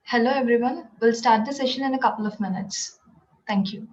Hello everyone, we'll start the session in a couple of minutes. Thank you.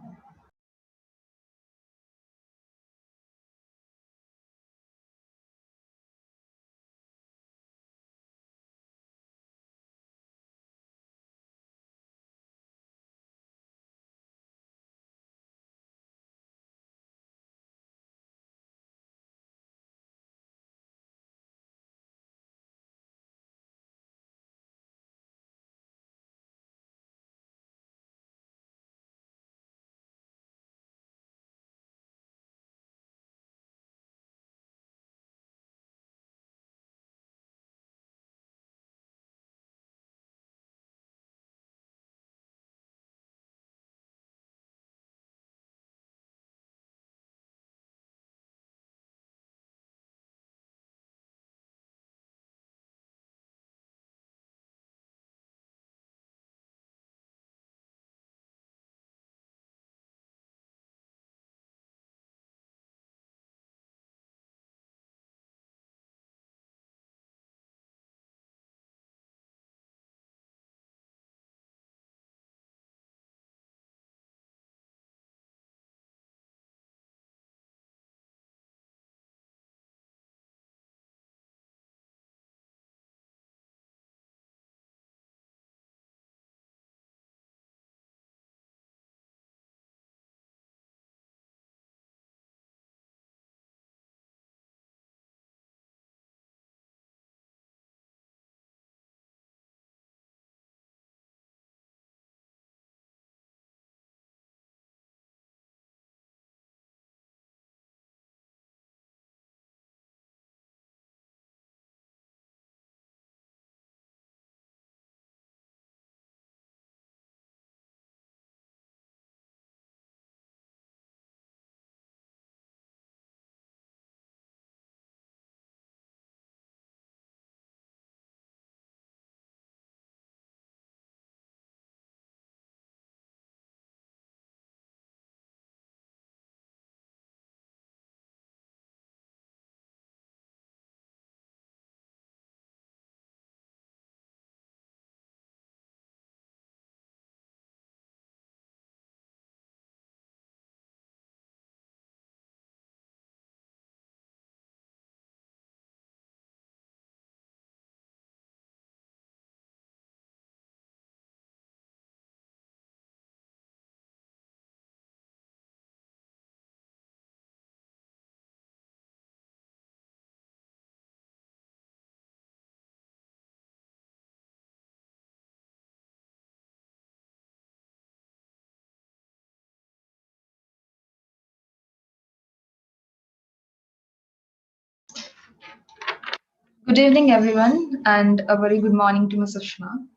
Good evening everyone and a very good morning to Ms. Sushma.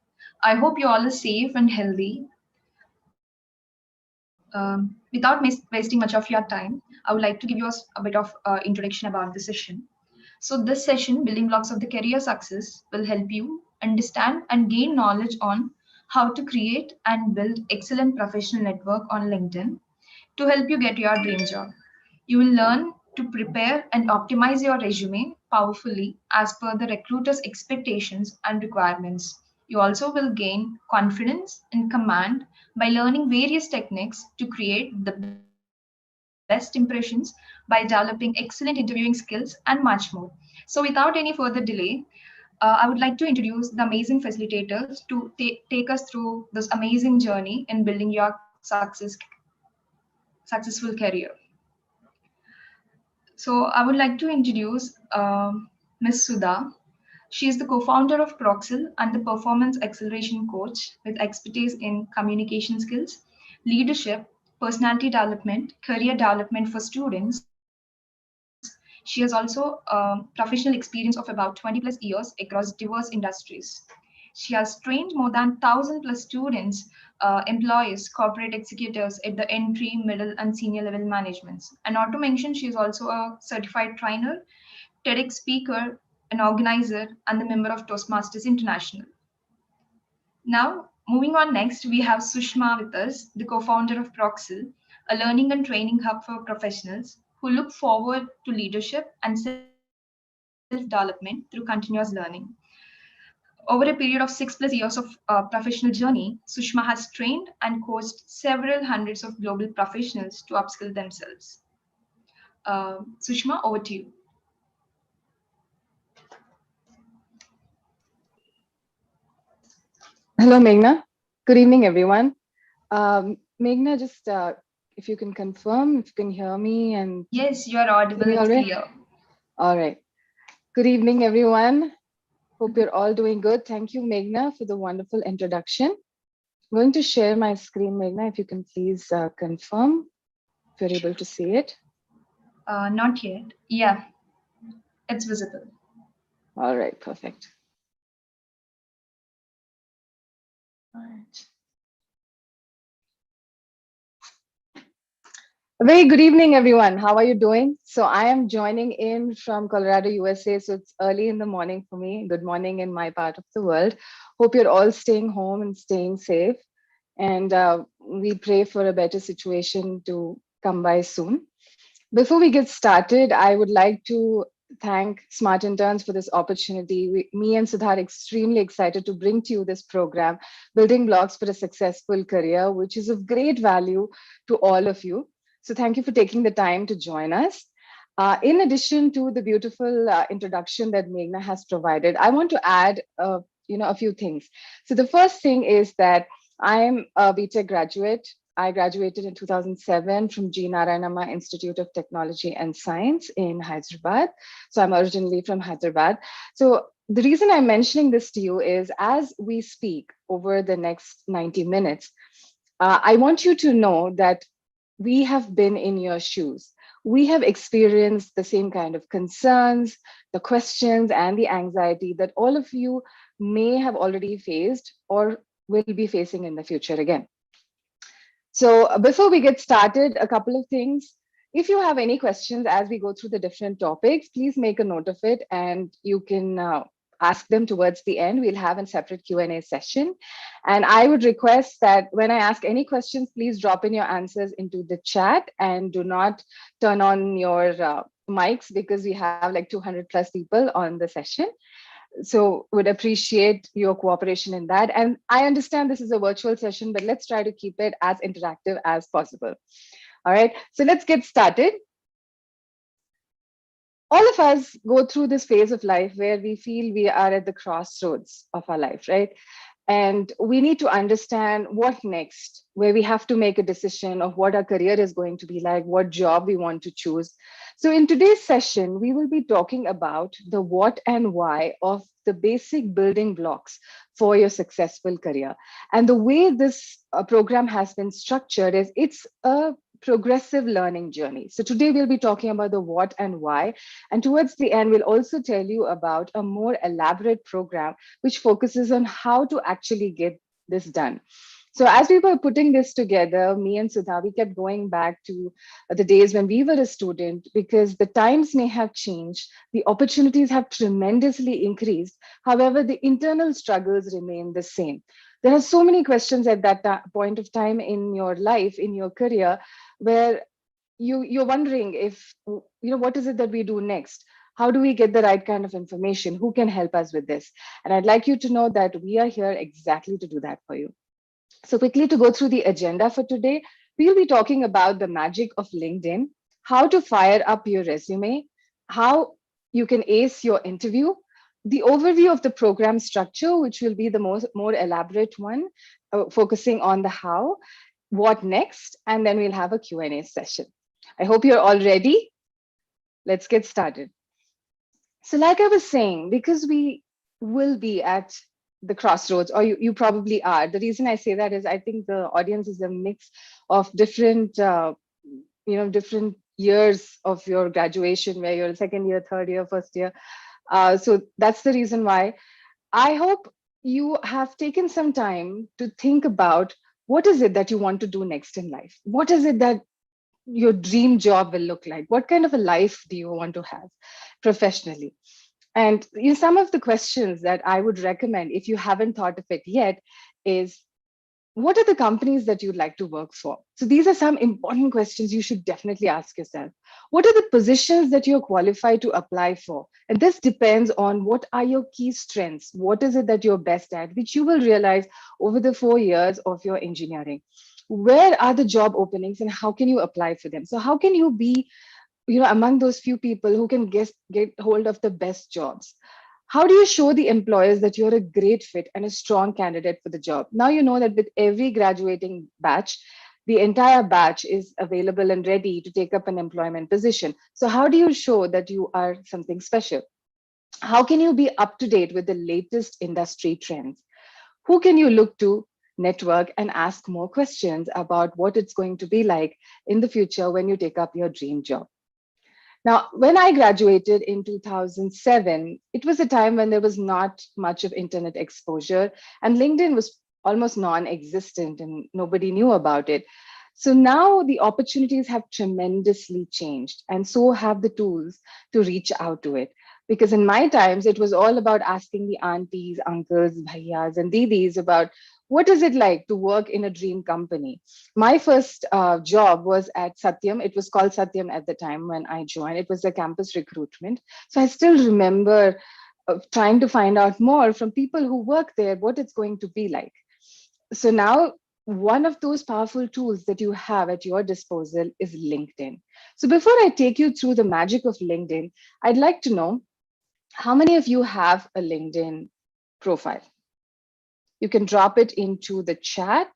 I hope you all are safe and healthy. Without wasting much of your time, I would like to give you a bit of introduction about the session. So this session, Building Blocks of the Career Success, will help you understand and gain knowledge on how to create and build excellent professional network on LinkedIn to help you get your dream job. You will learn to prepare and optimize your resume powerfully as per the recruiter's expectations and requirements. You also will gain confidence and command by learning various techniques to create the best impressions by developing excellent interviewing skills and much more. So, without any further delay, I would like to introduce the amazing facilitators to take us through this amazing journey in building your successful career. So I would like to introduce Ms. Sudha. She is the co-founder of Proxil and the performance acceleration coach with expertise in communication skills, leadership, personality development, career development for students. She has also professional experience of about 20 plus years across diverse industries. She has trained more than 1,000 plus students, employees, corporate executives at the entry, middle, and senior level managements. And not to mention, she is also a certified trainer, TEDx speaker, an organizer, and the member of Toastmasters International. Now, moving on next, we have Sushma with us, the co-founder of Proxil, a learning and training hub for professionals who look forward to leadership and self-development through continuous learning. Over a period of 6+ years of professional journey, Sushma has trained and coached several hundreds of global professionals to upskill themselves. Sushma, over to you. Hello, Meghna. Good evening, everyone. Meghna, just if you can confirm, if you can hear me and Yes, you are see audible. me It's all right. clear. All right. Good evening, everyone. Hope you're all doing good. Thank you, Meghna, for the wonderful introduction. I'm going to share my screen, Meghna, if you can please confirm if you're able to see it. Not yet. Yeah, it's visible. All right, perfect. All right. A very good evening, everyone. How are you doing? So I am joining in from Colorado, USA. So it's early in the morning for me. Good morning in my part of the world. Hope you're all staying home and staying safe. And we pray for a better situation to come by soon. Before we get started, I would like to thank Smart Interns for this opportunity. Me and Sudha are extremely excited to bring to you this program, Building Blocks for a Successful Career, which is of great value to all of you. So thank you for taking the time to join us. In addition to the beautiful introduction that Meghna has provided, I want to add a few things. So the first thing is that I'm a BTech graduate. I graduated in 2007 from G. Narayanamma Institute of Technology and Science in Hyderabad. So I'm originally from Hyderabad. So the reason I'm mentioning this to you is as we speak over the next 90 minutes, I want you to know that we have been in your shoes. We have experienced the same kind of concerns, the questions, and the anxiety that all of you may have already faced or will be facing in the future again. So before we get started, a couple of things. If you have any questions as we go through the different topics, please make a note of it and you can ask them towards the end. We'll have a separate Q&A session. And I would request that when I ask any questions, please drop in your answers into the chat and do not turn on your mics because we have like 200 plus people on the session. So would appreciate your cooperation in that. And I understand this is a virtual session, but let's try to keep it as interactive as possible. All right, so let's get started. All of us go through this phase of life where we feel we are at the crossroads of our life, right? And we need to understand what next, where we have to make a decision of what our career is going to be like, what job we want to choose. So in today's session, we will be talking about the what and why of the basic building blocks for your successful career. And the way this program has been structured is it's a progressive learning journey. So today we'll be talking about the what and why. And towards the end, we'll also tell you about a more elaborate program which focuses on how to actually get this done. So as we were putting this together, me and Sudha, we kept going back to the days when we were a student because the times may have changed. The opportunities have tremendously increased. However, the internal struggles remain the same. There are so many questions at that point of time in your life, in your career, where you're wondering if, what is it that we do next? How do we get the right kind of information? Who can help us with this? And I'd like you to know that we are here exactly to do that for you. So quickly to go through the agenda for today, we'll be talking about the magic of LinkedIn, how to fire up your resume, how you can ace your interview, the overview of the program structure, which will be the more elaborate one, focusing on the how, what next, and then we'll have a Q&A session. I hope you're all ready. Let's get started. So like I was saying, because we will be at the crossroads, or you probably are. The reason I say that is I think the audience is a mix of different, different years of your graduation, where you're second year, third year, first year. So that's the reason why. I hope you have taken some time to think about what is it that you want to do next in life? What is it that your dream job will look like? What kind of a life do you want to have professionally? And some of the questions that I would recommend, if you haven't thought of it yet, is what are the companies that you'd like to work for? So these are some important questions you should definitely ask yourself. What are the positions that you're qualified to apply for? And this depends on what are your key strengths? What is it that you're best at, which you will realize over the 4 years of your engineering? Where are the job openings and how can you apply for them? So how can you be among those few people who can get hold of the best jobs? How do you show the employers that you're a great fit and a strong candidate for the job? Now you know that with every graduating batch, the entire batch is available and ready to take up an employment position. So how do you show that you are something special? How can you be up to date with the latest industry trends? Who can you look to network and ask more questions about what it's going to be like in the future when you take up your dream job? Now, when I graduated in 2007, it was a time when there was not much of internet exposure and LinkedIn was almost non-existent and nobody knew about it. So now the opportunities have tremendously changed, and so have the tools to reach out to it. Because in my times, it was all about asking the aunties, uncles, bhaiyas, and didis about what is it like to work in a dream company. My first job was at Satyam. It was called Satyam at the time when I joined. It was a campus recruitment. So I still remember trying to find out more from people who work there, what it's going to be like. So now one of those powerful tools that you have at your disposal is LinkedIn. So before I take you through the magic of LinkedIn, I'd like to know how many of you have a LinkedIn profile? You can drop it into the chat.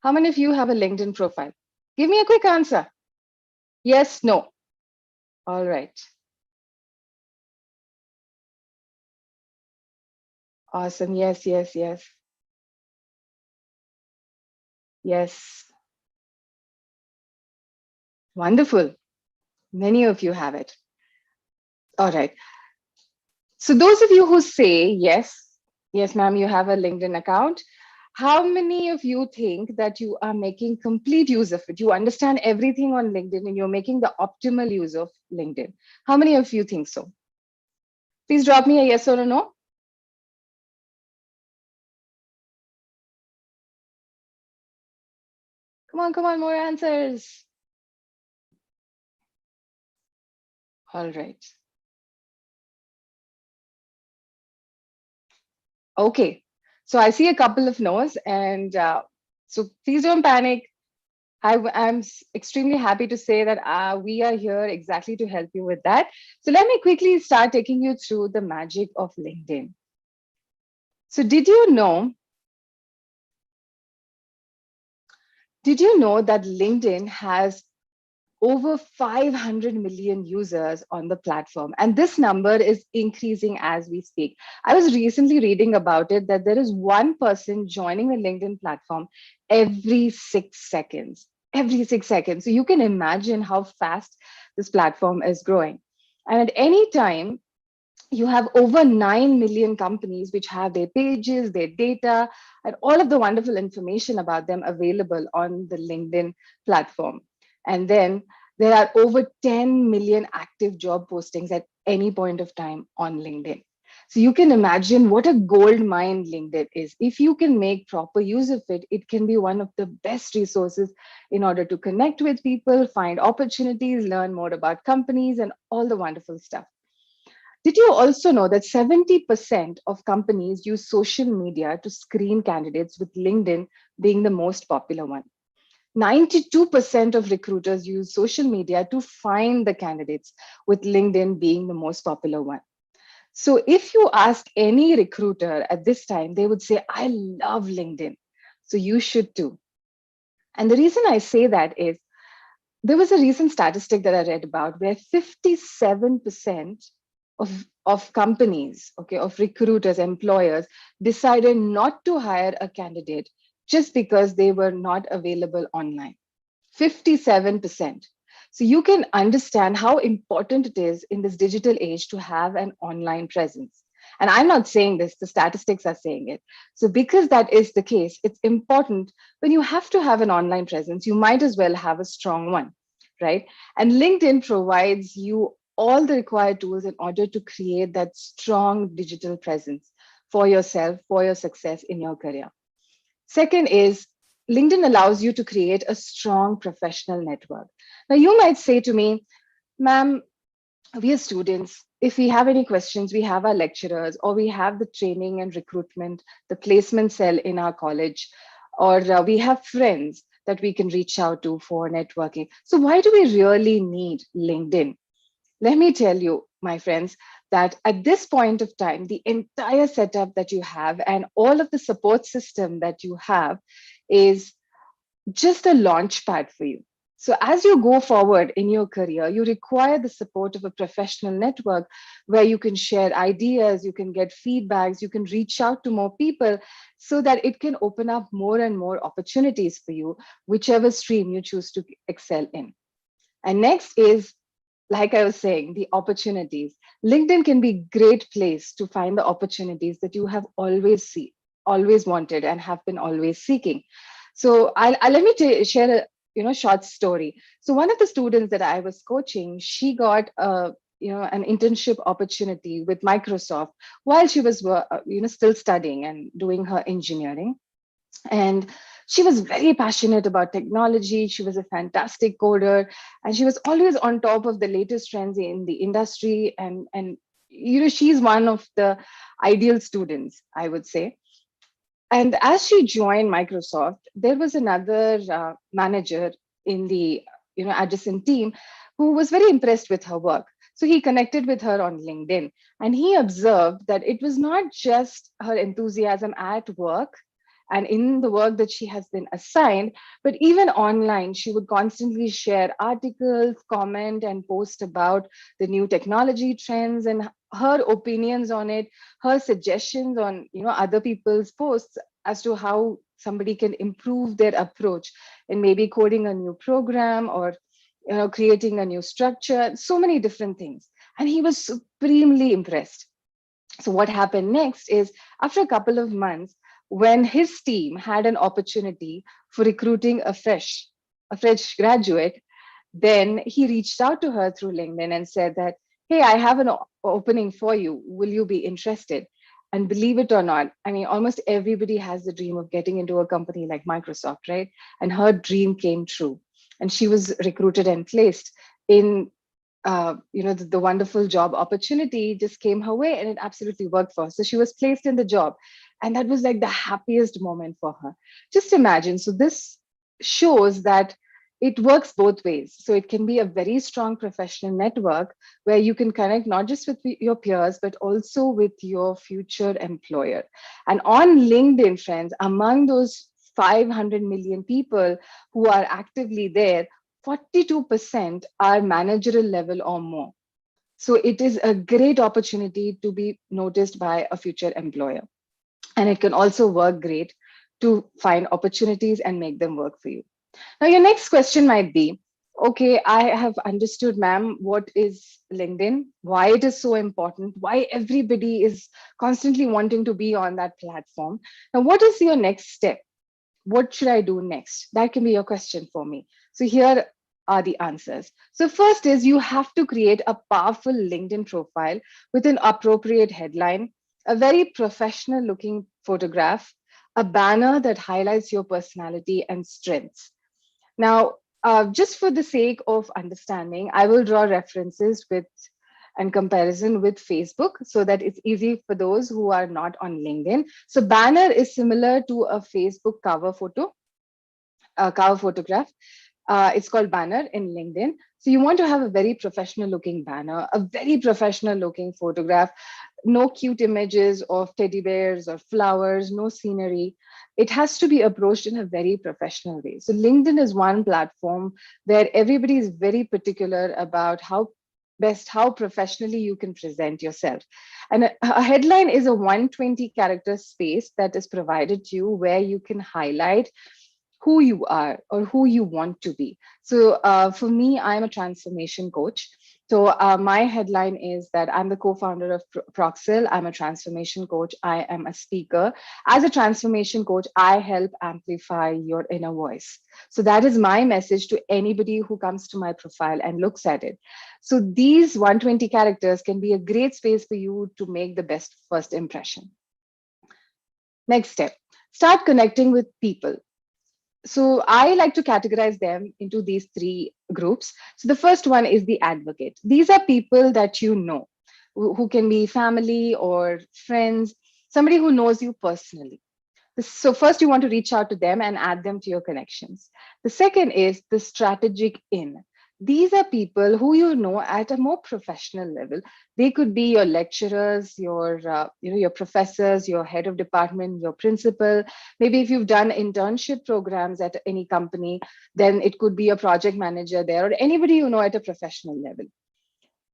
How many of you have a LinkedIn profile? Give me a quick answer. Yes, no. All right. Awesome. Yes, yes, yes. Yes. Wonderful. Many of you have it. All right. So those of you who say yes, ma'am, you have a LinkedIn account. How many of you think that you are making complete use of it? You understand everything on LinkedIn and you're making the optimal use of LinkedIn. How many of you think so? Please drop me a yes or a no. Come on, more answers. All right. Okay, so I see a couple of no's, and so please don't panic. I'm extremely happy to say that we are here exactly to help you with that. So let me quickly start taking you through the magic of LinkedIn. So did you know that LinkedIn has over 500 million users on the platform, and this number is increasing as we speak. I was recently reading about it that there is one person joining the LinkedIn platform every 6 seconds. Every 6 seconds. So you can imagine how fast this platform is growing. And at any time, you have over 9 million companies which have their pages, their data, and all of the wonderful information about them available on the LinkedIn platform. And then there are over 10 million active job postings at any point of time on LinkedIn. So you can imagine what a gold mine LinkedIn is. If you can make proper use of it, it can be one of the best resources in order to connect with people, find opportunities, learn more about companies, and all the wonderful stuff. Did you also know that 70% of companies use social media to screen candidates, with LinkedIn being the most popular one? 92% of recruiters use social media to find the candidates, with LinkedIn being the most popular one. So if you ask any recruiter at this time, they would say, I love LinkedIn. So you should too. And the reason I say that is there was a recent statistic that I read about where 57% of companies, okay, of recruiters, employers decided not to hire a candidate just because they were not available online. 57%. So you can understand how important it is in this digital age to have an online presence. And I'm not saying this, the statistics are saying it. So because that is the case, it's important when you have to have an online presence, you might as well have a strong one, right? And LinkedIn provides you all the required tools in order to create that strong digital presence for yourself, for your success in your career. Second is LinkedIn allows you to create a strong professional network. Now, you might say to me, ma'am, we are students. If we have any questions, we have our lecturers, or we have the training and recruitment, the placement cell in our college, or we have friends that we can reach out to for networking. So, why do we really need LinkedIn? Let me tell you, my friends, that at this point of time, the entire setup that you have and all of the support system that you have is just a launch pad for you. So, as you go forward in your career, you require the support of a professional network where you can share ideas, you can get feedbacks, you can reach out to more people so that it can open up more and more opportunities for you, whichever stream you choose to excel in. And next is, like I was saying, the opportunities. LinkedIn can be a great place to find the opportunities that you have always wanted and have been always seeking. So let me share a short story. So one of the students that I was coaching, she got a an internship opportunity with Microsoft while she was still studying and doing her engineering. And she was very passionate about technology. She was a fantastic coder, and she was always on top of the latest trends in the industry. And she's one of the ideal students, I would say. And as she joined Microsoft, there was another manager in the adjacent team who was very impressed with her work. So he connected with her on LinkedIn, and he observed that it was not just her enthusiasm at work and in the work that she has been assigned, but even online, she would constantly share articles, comment, and post about the new technology trends and her opinions on it, her suggestions on other people's posts as to how somebody can improve their approach in maybe coding a new program or creating a new structure, so many different things. And he was supremely impressed. So what happened next is, after a couple of months, when his team had an opportunity for recruiting a fresh graduate, then he reached out to her through LinkedIn and said that, hey, I have an opening for you. Will you be interested? And believe it or not, I mean, almost everybody has the dream of getting into a company like Microsoft, right? And her dream came true. And she was recruited and placed in the wonderful job opportunity just came her way, and it absolutely worked for her. So she was placed in the job, and that was like the happiest moment for her. Just imagine. So this shows that it works both ways. So it can be a very strong professional network where you can connect not just with your peers, but also with your future employer. And on LinkedIn, friends, among those 500 million people who are actively there, 42% are managerial level or more. So it is a great opportunity to be noticed by a future employer. And it can also work great to find opportunities and make them work for you. Now, your next question might be, okay, I have understood, ma'am, what is LinkedIn, why it is so important, why everybody is constantly wanting to be on that platform. Now, what is your next step? What should I do next? That can be your question for me. So here are the answers. So first is, you have to create a powerful LinkedIn profile with an appropriate headline, a very professional looking photograph, a banner that highlights your personality and strengths. Now, just for the sake of understanding, I will draw references with and comparison with Facebook so that it's easy for those who are not on LinkedIn. So banner is similar to a Facebook cover photo, a cover photograph. It's called banner in LinkedIn. So you want to have a very professional looking banner, a very professional looking photograph, no cute images of teddy bears or flowers, no scenery. It has to be approached in a very professional way. So LinkedIn is one platform where everybody is very particular about how professionally you can present yourself. And a headline is a 120 character space that is provided to you where you can highlight who you are or who you want to be. So for me, I'm a transformation coach. So my headline is that I'm the co-founder of Proxil. I'm a transformation coach. I am a speaker. As a transformation coach, I help amplify your inner voice. So that is my message to anybody who comes to my profile and looks at it. So these 120 characters can be a great space for you to make the best first impression. Next step, start connecting with people. So I like to categorize them into these three groups. So the first one is the advocate. These are people that you know, who can be family or friends, somebody who knows you personally. So first you want to reach out to them and add them to your connections. The second is the strategic in. These are people who you know at a more professional level. They could be your lecturers, your professors, your head of department, your principal. Maybe if you've done internship programs at any company, then it could be a project manager there or anybody you know at a professional level.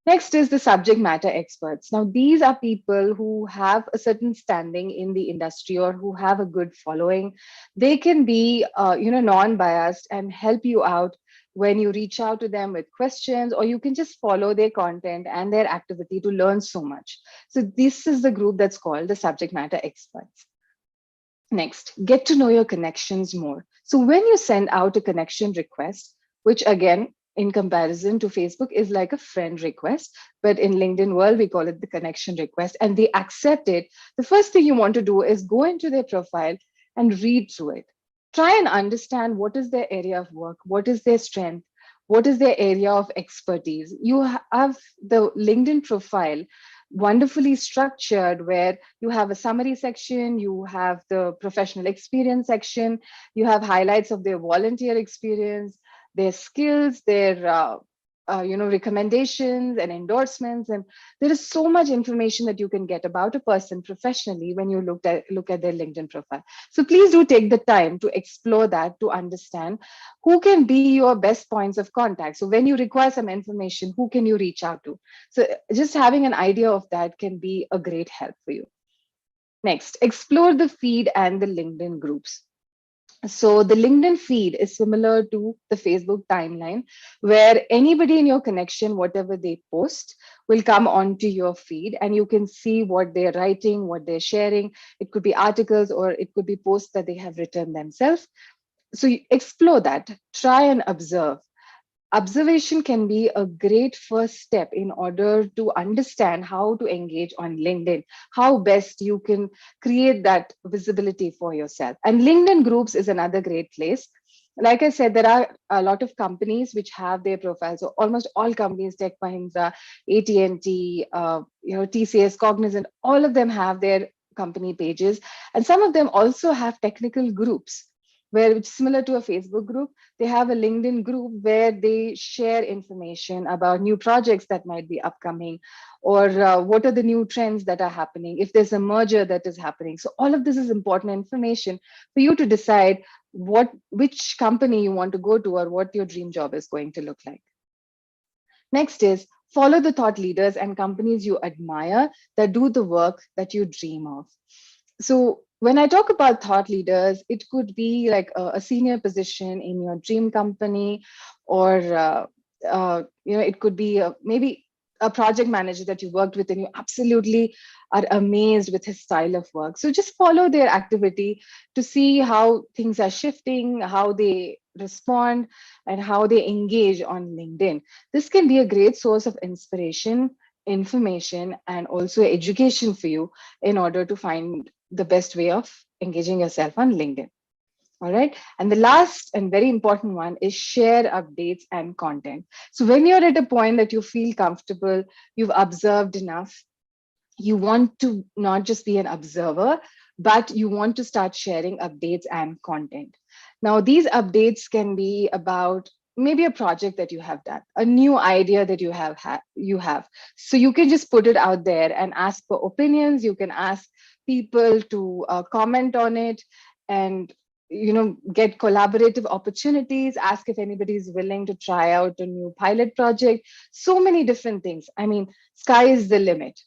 Next is the subject matter experts. Now, these are people who have a certain standing in the industry or who have a good following. They can be, non-biased and help you out when you reach out to them with questions, or you can just follow their content and their activity to learn so much. So this is the group that's called the subject matter experts. Next, get to know your connections more. So when you send out a connection request, which again, in comparison to Facebook is like a friend request, but in LinkedIn world, we call it the connection request, and they accept it. The first thing you want to do is go into their profile and read through it. Try and understand what is their area of work, what is their strength, what is their area of expertise. You have the LinkedIn profile wonderfully structured where you have a summary section, you have the professional experience section, you have highlights of their volunteer experience, their skills, their recommendations and endorsements, and there is so much information that you can get about a person professionally when you look at their LinkedIn profile. So please do take the time to explore that, to understand who can be your best points of contact. So when you require some information, who can you reach out to? So just having an idea of that can be a great help for you. Next, explore the feed and the LinkedIn groups. So the LinkedIn feed is similar to the Facebook timeline, where anybody in your connection, whatever they post, will come onto your feed and you can see what they're writing, what they're sharing. It could be articles or it could be posts that they have written themselves. So you explore that, try and observe. Observation can be a great first step in order to understand how to engage on LinkedIn, how best you can create that visibility for yourself. And LinkedIn groups is another great place. Like I said, there are a lot of companies which have their profiles. So almost all companies, Tech Mahindra, AT&T, TCS, Cognizant, all of them have their company pages. And some of them also have technical groups where it's similar to a Facebook group. They have a LinkedIn group where they share information about new projects that might be upcoming, or what are the new trends that are happening, if there's a merger that is happening. So all of this is important information for you to decide which company you want to go to or what your dream job is going to look like. Next is follow the thought leaders and companies you admire that do the work that you dream of. So when I talk about thought leaders, it could be like a senior position in your dream company, or it could be maybe a project manager that you worked with and you absolutely are amazed with his style of work. So just follow their activity to see how things are shifting, how they respond, and how they engage on LinkedIn. This can be a great source of inspiration information and also education for you in order to find the best way of engaging yourself on LinkedIn. All right. And the last and very important one is share updates and content. So when you're at a point that you feel comfortable, you've observed enough, you want to not just be an observer, but you want to start sharing updates and content. Now, these updates can be about maybe a project that you have done, a new idea that you have. So you can just put it out there and ask for opinions. You can ask people to comment on it, and get collaborative opportunities. Ask if anybody is willing to try out a new pilot project. So many different things. I mean, sky is the limit.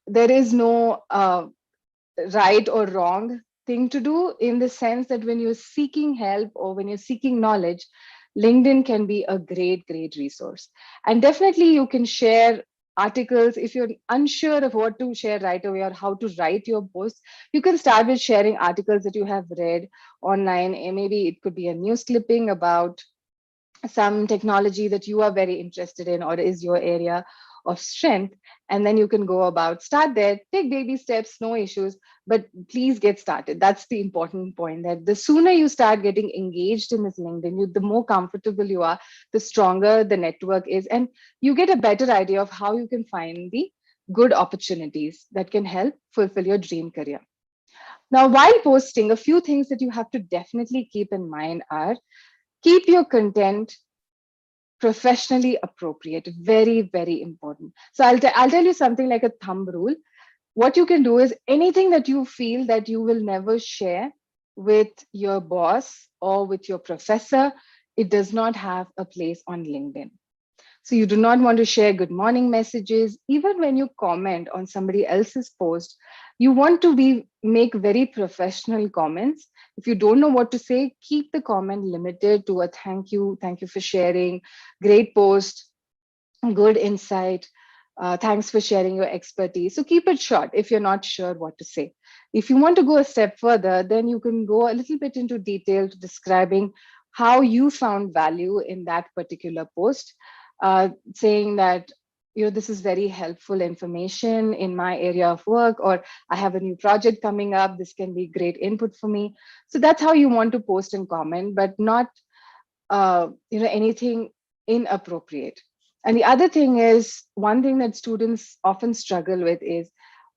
There is no right or wrong thing to do, in the sense that when you're seeking help or when you're seeking knowledge, LinkedIn can be a great resource. And definitely you can share articles. If you're unsure of what to share right away or how to write your post, you can start with sharing articles that you have read online. And maybe it could be a news clipping about some technology that you are very interested in or is your area of strength. And then you can go about, start there, take baby steps, no issues, but please get started. That's the important point, that the sooner you start getting engaged in this LinkedIn, the more comfortable you are, the stronger the network is, and you get a better idea of how you can find the good opportunities that can help fulfill your dream career. Now, while posting, a few things that you have to definitely keep in mind are: keep your content professionally appropriate. Very important. So I'll tell you something like a thumb rule. What you can do is, anything that you feel that you will never share with your boss or with your professor, it does not have a place on LinkedIn. So you do not want to share good morning messages. Even when you comment on somebody else's post, you want to make very professional comments. If you don't know what to say, keep the comment limited to a thank you for sharing, great post, good insight, thanks for sharing your expertise. So keep it short if you're not sure what to say. If you want to go a step further, then you can go a little bit into detail to describing how you found value in that particular post, saying that, this is very helpful information in my area of work, or I have a new project coming up, this can be great input for me. So that's how you want to post and comment, but not anything inappropriate. And the other thing is, one thing that students often struggle with is,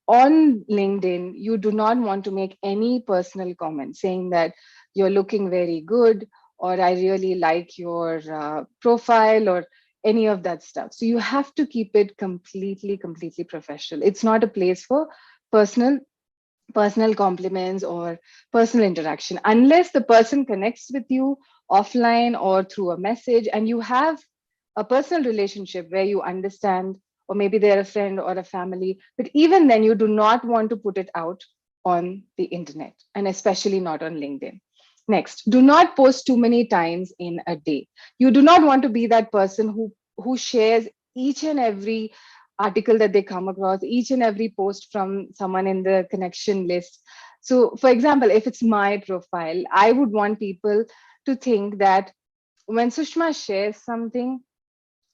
on LinkedIn, you do not want to make any personal comment saying that you're looking very good, or I really like your profile, or any of that stuff. So you have to keep it completely professional. It's not a place for personal compliments or personal interaction, unless the person connects with you offline or through a message and you have a personal relationship where you understand, or maybe they're a friend or a family. But even then, you do not want to put it out on the internet, and especially not on LinkedIn. Next, do not post too many times in a day. You do not want to be that person who shares each and every article that they come across, each and every post from someone in the connection list. So, for example, if it's my profile, I would want people to think that when Sushma shares something,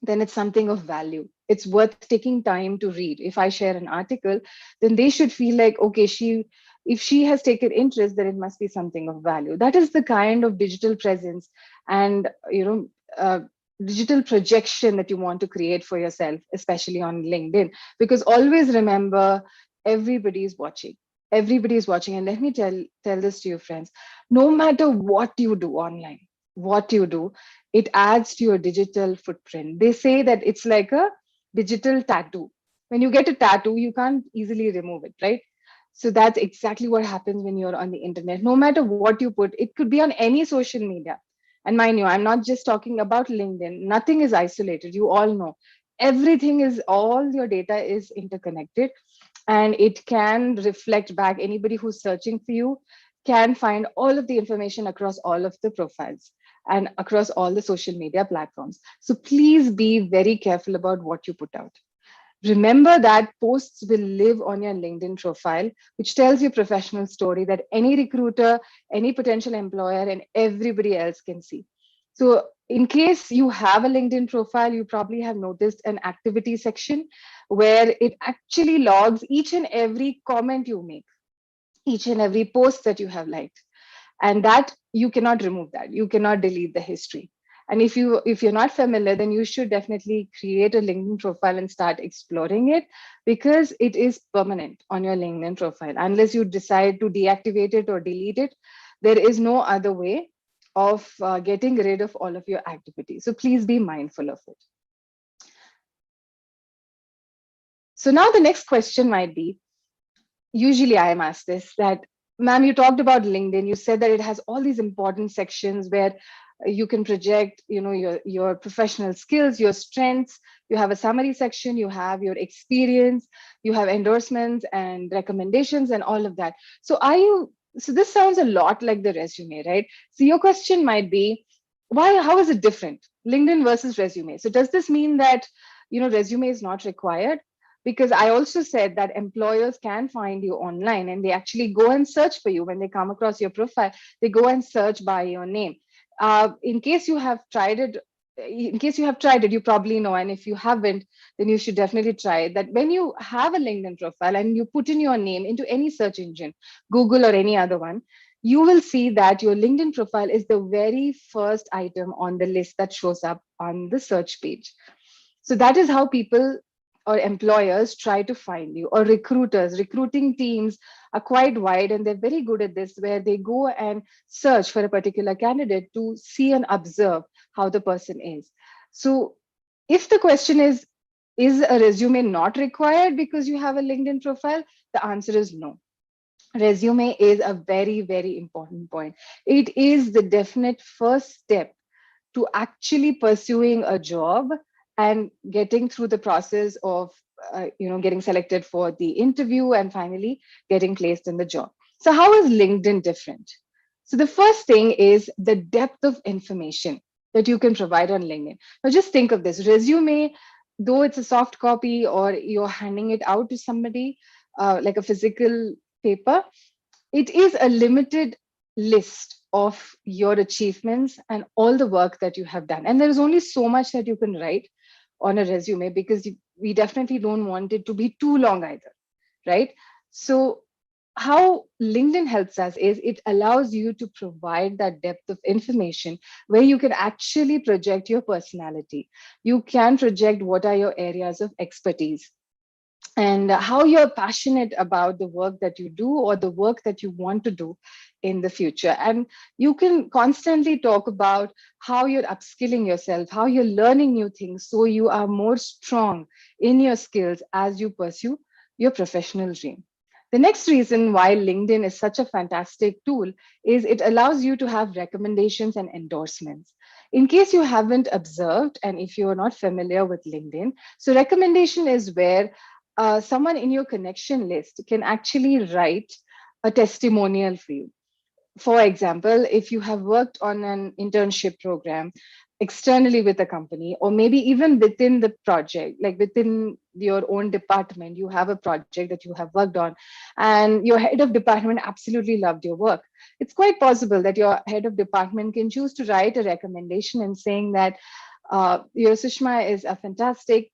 then it's something of value. It's worth taking time to read. If I share an article, then they should feel like, okay, if she has taken interest, then it must be something of value. That is the kind of digital presence and digital projection that you want to create for yourself, especially on LinkedIn. Because always remember, everybody is watching. Everybody is watching. And let me tell this to you, friends. No matter what you do online, what you do, it adds to your digital footprint. They say that it's like a digital tattoo. When you get a tattoo, you can't easily remove it, right? So that's exactly what happens when you're on the internet. No matter what you put, it could be on any social media. And mind you, I'm not just talking about LinkedIn. Nothing is isolated. You all know. All your data is interconnected, and it can reflect back. Anybody who's searching for you can find all of the information across all of the profiles and across all the social media platforms. So please be very careful about what you put out. Remember that posts will live on your LinkedIn profile, which tells your professional story that any recruiter, any potential employer, and everybody else can see. So In case you have a LinkedIn profile, you probably have noticed an activity section where it actually logs each and every comment you make, each and every post that you have liked, and that you cannot remove that. You cannot delete the history. And if you're not familiar, then you should definitely create a LinkedIn profile and start exploring it, because it is permanent on your LinkedIn profile. Unless you decide to deactivate it or delete it, there is no other way of getting rid of all of your activity. So please be mindful of it. So now the next question might be, usually I am asked this, that, ma'am, you talked about LinkedIn. You said that it has all these important sections where you can project, your professional skills, your strengths. You have a summary section, you have your experience, you have endorsements and recommendations and all of that. So this sounds a lot like the resume, right? So your question might be, how is it different, LinkedIn versus resume? So does this mean that, resume is not required? Because I also said that employers can find you online and they actually go and search for you. When they come across your profile, they go and search by your name. In case you have tried it, you probably know. And if you haven't, then you should definitely try it. That when you have a LinkedIn profile and you put in your name into any search engine, Google or any other one, you will see that your LinkedIn profile is the very first item on the list that shows up on the search page. So that is how people or employers try to find you, or recruiting teams are quite wide, and they're very good at this, where they go and search for a particular candidate to see and observe how the person is. So if the question is a resume not required because you have a LinkedIn profile? The answer is no. Resume is a very, very important point. It is the definite first step to actually pursuing a job and getting through the process of getting selected for the interview and finally getting placed in the job. So how is LinkedIn different? So the first thing is the depth of information that you can provide on LinkedIn. Now just think of this: resume, though it's a soft copy or you're handing it out to somebody, like a physical paper, it is a limited list of your achievements and all the work that you have done. And there is only so much that you can write on a resume, because we definitely don't want it to be too long either, right? So how LinkedIn helps us is it allows you to provide that depth of information where you can actually project your personality. You can project what are your areas of expertise and how you're passionate about the work that you do or the work that you want to do in the future. And you can constantly talk about how you're upskilling yourself, how you're learning new things, so you are more strong in your skills as you pursue your professional dream. The next reason why LinkedIn is such a fantastic tool is it allows you to have recommendations and endorsements. In case you haven't observed, and if you're not familiar with LinkedIn, so recommendation is where someone in your connection list can actually write a testimonial for you. For example, if you have worked on an internship program externally with a company, or maybe even within the project, like within your own department, you have a project that you have worked on, and your head of department absolutely loved your work. It's quite possible that your head of department can choose to write a recommendation and saying that your Sushma is a fantastic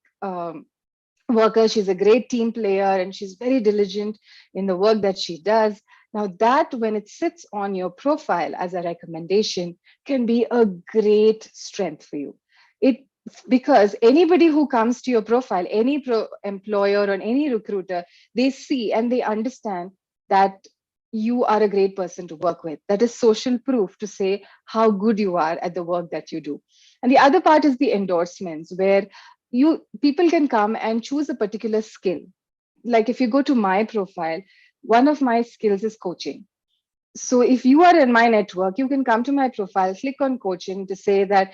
worker. She's a great team player and she's very diligent in the work that she does. Now, that when it sits on your profile as a recommendation can be a great strength for you. It Because anybody who comes to your profile, any employer or any recruiter, they see and they understand that you are a great person to work with. That is social proof to say how good you are at the work that you do. And the other part is the endorsements, where people can come and choose a particular skill. Like if you go to my profile, one of my skills is coaching. So if you are in my network, you can come to my profile, click on coaching to say that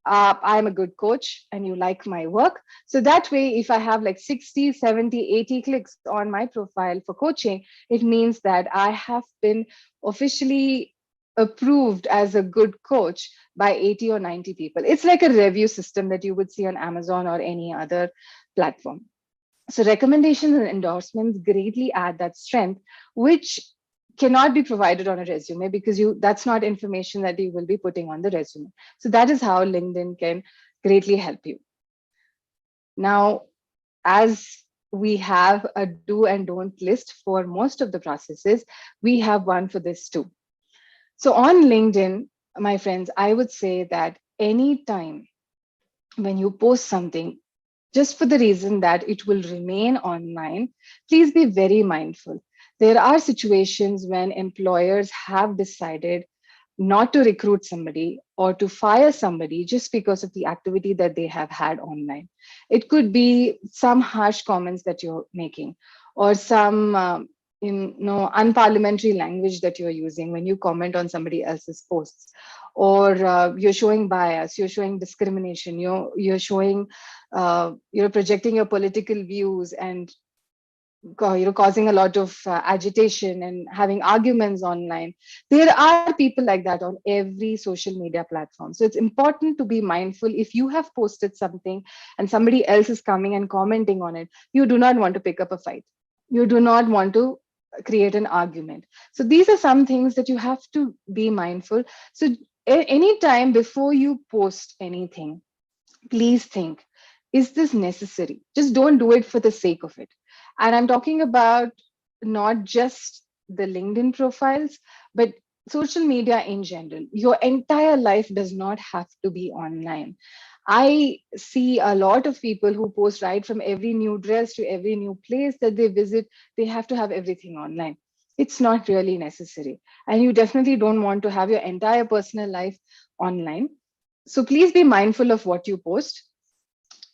I'm a good coach and you like my work. So that way, if I have like 60, 70, 80 clicks on my profile for coaching, it means that I have been officially approved as a good coach by 80 or 90 people. It's like a review system that you would see on Amazon or any other platform. So recommendations and endorsements greatly add that strength, which cannot be provided on a resume because that's not information that you will be putting on the resume. So that is how LinkedIn can greatly help you. Now, as we have a do and don't list for most of the processes, we have one for this too. So on LinkedIn, my friends, I would say that anytime when you post something, just for the reason that it will remain online, please be very mindful. There are situations when employers have decided not to recruit somebody or to fire somebody just because of the activity that they have had online. It could be some harsh comments that you're making, or some unparliamentary language that you're using when you comment on somebody else's posts, or you're showing bias, you're showing discrimination, you're showing you're projecting your political views, and causing a lot of agitation and having arguments online. There are people like that on every social media platform. So it's important to be mindful. If you have posted something and somebody else is coming and commenting on it, you do not want to pick up a fight, you do not want to create an argument. So these are some things that you have to be mindful. So any time before you post anything, please think, is this necessary? Just don't do it for the sake of it. And I'm talking about not just the LinkedIn profiles, but social media in general. Your entire life does not have to be online. I see a lot of people who post right from every new dress to every new place that they visit, they have to have everything online. It's not really necessary. And you definitely don't want to have your entire personal life online. So please be mindful of what you post,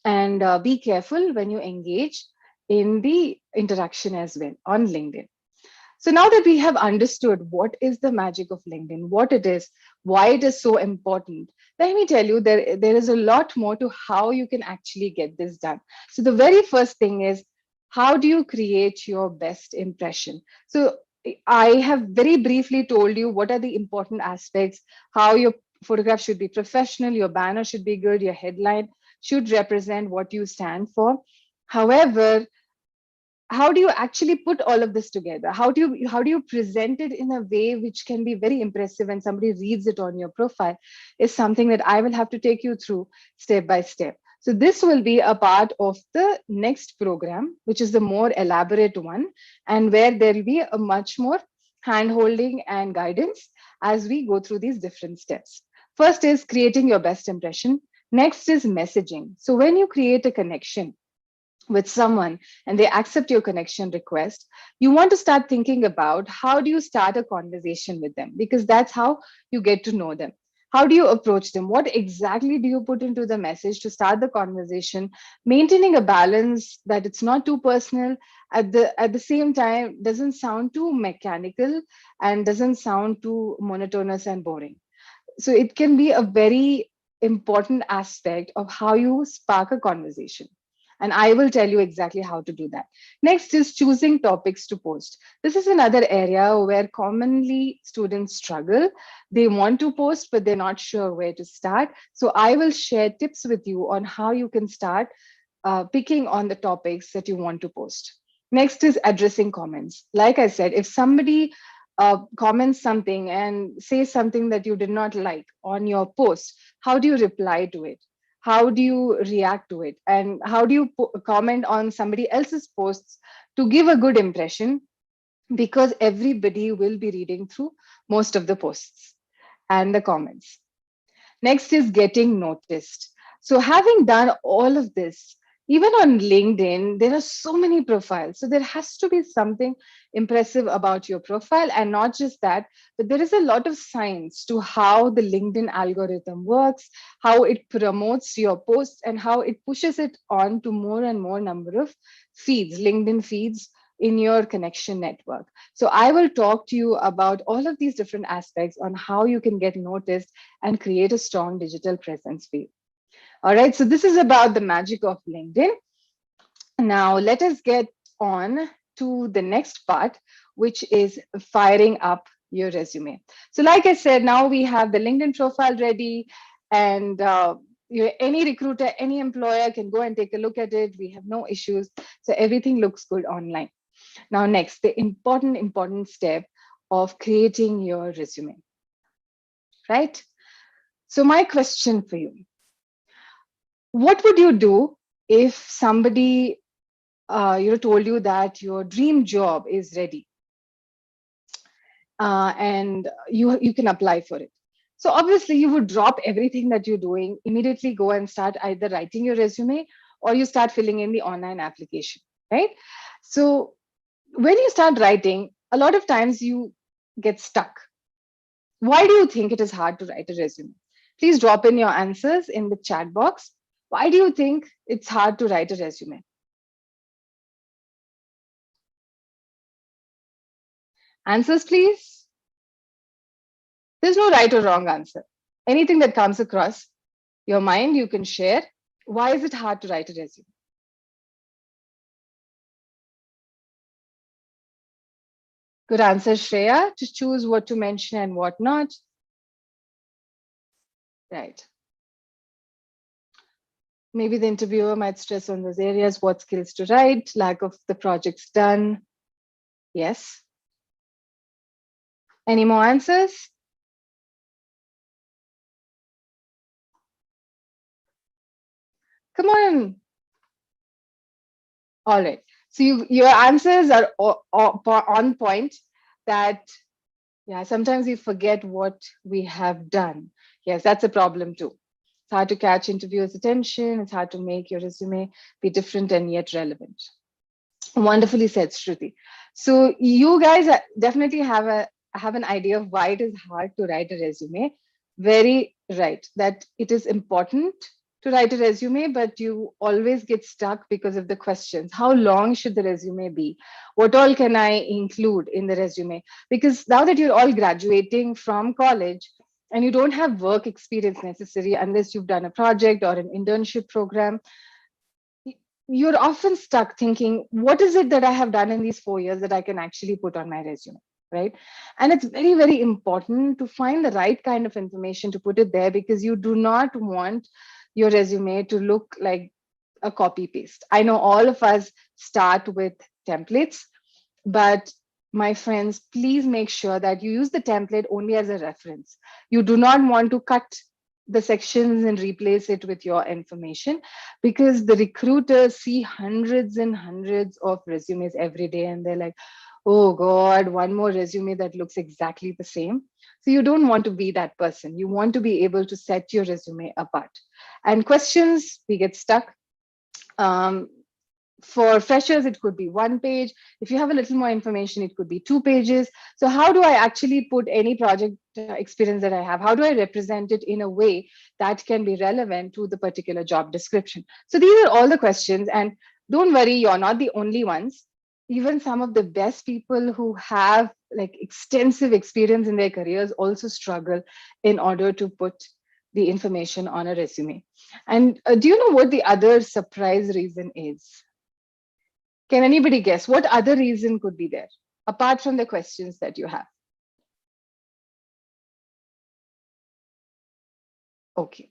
and be careful when you engage in the interaction as well on LinkedIn. So now that we have understood what is the magic of LinkedIn, what it is, why it is so important, let me tell you there is a lot more to how you can actually get this done. So the very first thing is, how do you create your best impression? So I have very briefly told you what are the important aspects, how your photograph should be professional, your banner should be good, your headline should represent what you stand for. However, how do you actually put all of this together? How do you present it in a way which can be very impressive when somebody reads it on your profile, is something that I will have to take you through step by step. So this will be a part of the next program, which is the more elaborate one, and where there will be a much more hand holding and guidance as we go through these different steps. First is creating your best impression. Next is messaging. So when you create a connection with someone and they accept your connection request, you want to start thinking about how do you start a conversation with them, because that's how you get to know them. How do you approach them? What exactly do you put into the message to start the conversation, maintaining a balance that it's not too personal, at the same time doesn't sound too mechanical and doesn't sound too monotonous and boring. So it can be a very important aspect of how you spark a conversation. And I will tell you exactly how to do that. Next is choosing topics to post. This is another area where commonly students struggle. They want to post, but they're not sure where to start. So I will share tips with you on how you can start picking on the topics that you want to post. Next is addressing comments. Like I said, if somebody comments something and says something that you did not like on your post, how do you reply to it? How do you react to it? And how do you comment on somebody else's posts to give a good impression? Because everybody will be reading through most of the posts and the comments. Next is getting noticed. So, having done all of this, even on LinkedIn, there are so many profiles. So, there has to be something impressive about your profile. And not just that, but there is a lot of science to how the LinkedIn algorithm works, how it promotes your posts, and how it pushes it on to more and more number of feeds, LinkedIn feeds in your connection network. So I will talk to you about all of these different aspects on how you can get noticed and create a strong digital presence for you. All right, so this is about the magic of LinkedIn. Now let us get on to the next part, which is firing up your resume. So like I said, now we have the LinkedIn profile ready, and any recruiter, any employer can go and take a look at it. We have no issues. So everything looks good online. Now, next, the important step of creating your resume, right? So my question for you, what would you do if somebody told you that your dream job is ready, and you can apply for it? So obviously you would drop everything that you're doing, immediately go and start either writing your resume or you start filling in the online application, right? So when you start writing, a lot of times you get stuck. Why do you think it is hard to write a resume? Please drop in your answers in the chat box. Why do you think it's hard to write a resume? Answers, please. There's no right or wrong answer. Anything that comes across your mind, you can share. Why is it hard to write a resume? Good answer, Shreya, to choose what to mention and what not. Right. Maybe the interviewer might stress on those areas, what skills to write, lack of the projects done. Yes. Any more answers? Come on. All right. So your answers are on point. That, yeah, sometimes we forget what we have done. Yes, that's a problem too. It's hard to catch interviewers' attention. It's hard to make your resume be different and yet relevant. Wonderfully said, Shruti. So you guys definitely have an idea of why it is hard to write a resume. Very right. That it is important to write a resume, but you always get stuck because of the questions. How long should the resume be? What all can I include in the resume? Because now that you're all graduating from college and you don't have work experience necessary unless you've done a project or an internship program, you're often stuck thinking, what is it that I have done in these 4 years that I can actually put on my resume, right? And it's very, very important to find the right kind of information to put it there, because you do not want your resume to look like a copy paste. I know all of us start with templates, but my friends, please make sure that you use the template only as a reference. You do not want to cut the sections and replace it with your information, because the recruiters see hundreds and hundreds of resumes every day and they're like, oh God, one more resume that looks exactly the same. So you don't want to be that person. You want to be able to set your resume apart. And questions, we get stuck. For freshers, it could be 1 page. If you have a little more information, it could be 2 pages. So how do I actually put any project experience that I have? How do I represent it in a way that can be relevant to the particular job description? So these are all the questions. And don't worry, you're not the only ones. Even some of the best people who have like extensive experience in their careers also struggle in order to put the information on a resume. And do you know what the other surprise reason is? Can anybody guess what other reason could be there apart from the questions that you have? Okay,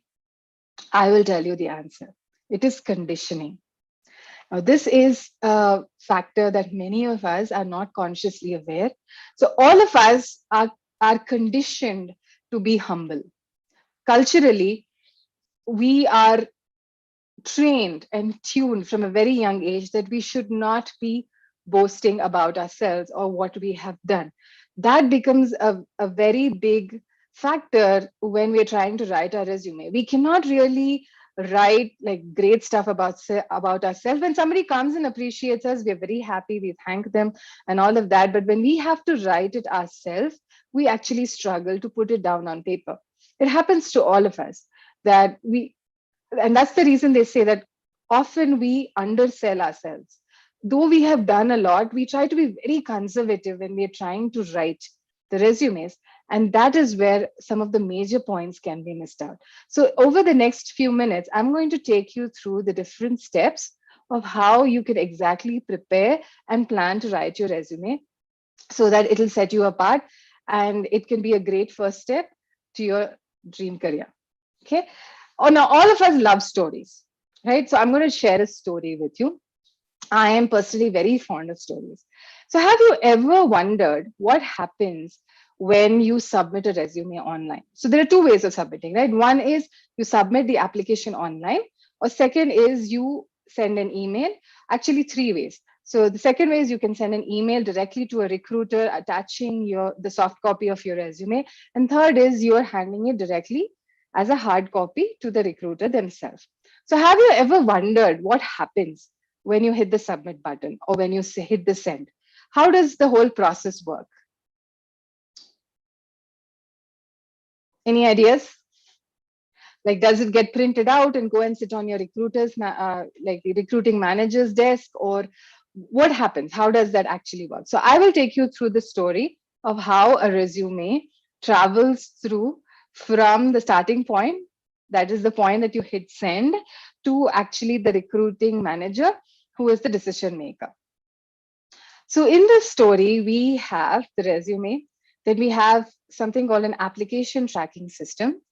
I will tell you the answer. It is conditioning. Now, this is a factor that many of us are not consciously aware. So all of us are conditioned to be humble. Culturally, we are trained and tuned from a very young age that we should not be boasting about ourselves or what we have done. That becomes a very big factor when we're trying to write our resume. We cannot really write like great stuff about ourselves. When somebody comes and appreciates us, we're very happy, we thank them and all of that. But when we have to write it ourselves, we actually struggle to put it down on paper. It happens to all of us that and that's the reason they say that often we undersell ourselves. Though we have done a lot, we try to be very conservative when we're trying to write the resumes. And that is where some of the major points can be missed out. So over the next few minutes, I'm going to take you through the different steps of how you can exactly prepare and plan to write your resume so that it'll set you apart and it can be a great first step to your dream career. Okay. Oh, now all of us love stories, right? So I'm going to share a story with you. I am personally very fond of stories. So have you ever wondered what happens when you submit a resume online? So there are two ways of submitting, right? One is you submit the application online, or second is you send an email. Actually, three ways. So the second way is you can send an email directly to a recruiter attaching the soft copy of your resume. And third is you're handing it directly as a hard copy to the recruiter themselves. So have you ever wondered what happens when you hit the submit button or when you hit the send? How does the whole process work? Any ideas? Like, does it get printed out and go and sit on your like the recruiting manager's desk, or what happens? How does that actually work? So I will take you through the story of how a resume travels through from the starting point, that is the point that you hit send, to actually the recruiting manager, who is the decision maker. So in this story, we have the resume, then we have something called an application tracking system.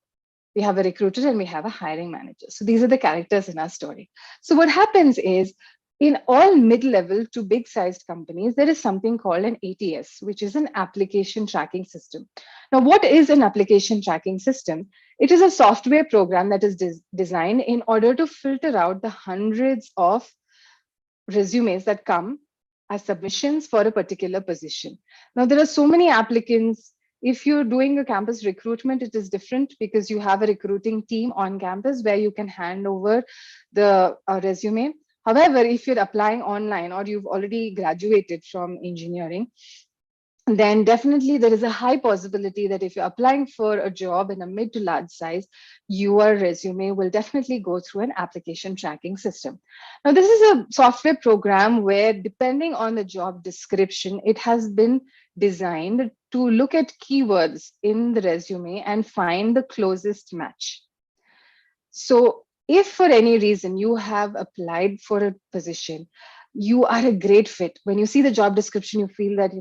We have a recruiter and we have a hiring manager. So these are the characters in our story. So what happens is in all mid-level to big-sized companies, there is something called an ATS, which is an application tracking system. Now, what is an application tracking system? It is a software program that is designed in order to filter out the hundreds of resumes that come as submissions for a particular position. Now, there are so many applicants. If you're doing a campus recruitment, it is different because you have a recruiting team on campus where you can hand over the resume. However, if you're applying online or you've already graduated from engineering, then definitely there is a high possibility that if you're applying for a job in a mid to large size, your resume will definitely go through an application tracking system. Now, this is a software program where, depending on the job description, it has been designed to look at keywords in the resume and find the closest match. So if for any reason you have applied for a position, you are a great fit. When you see the job description, you feel that,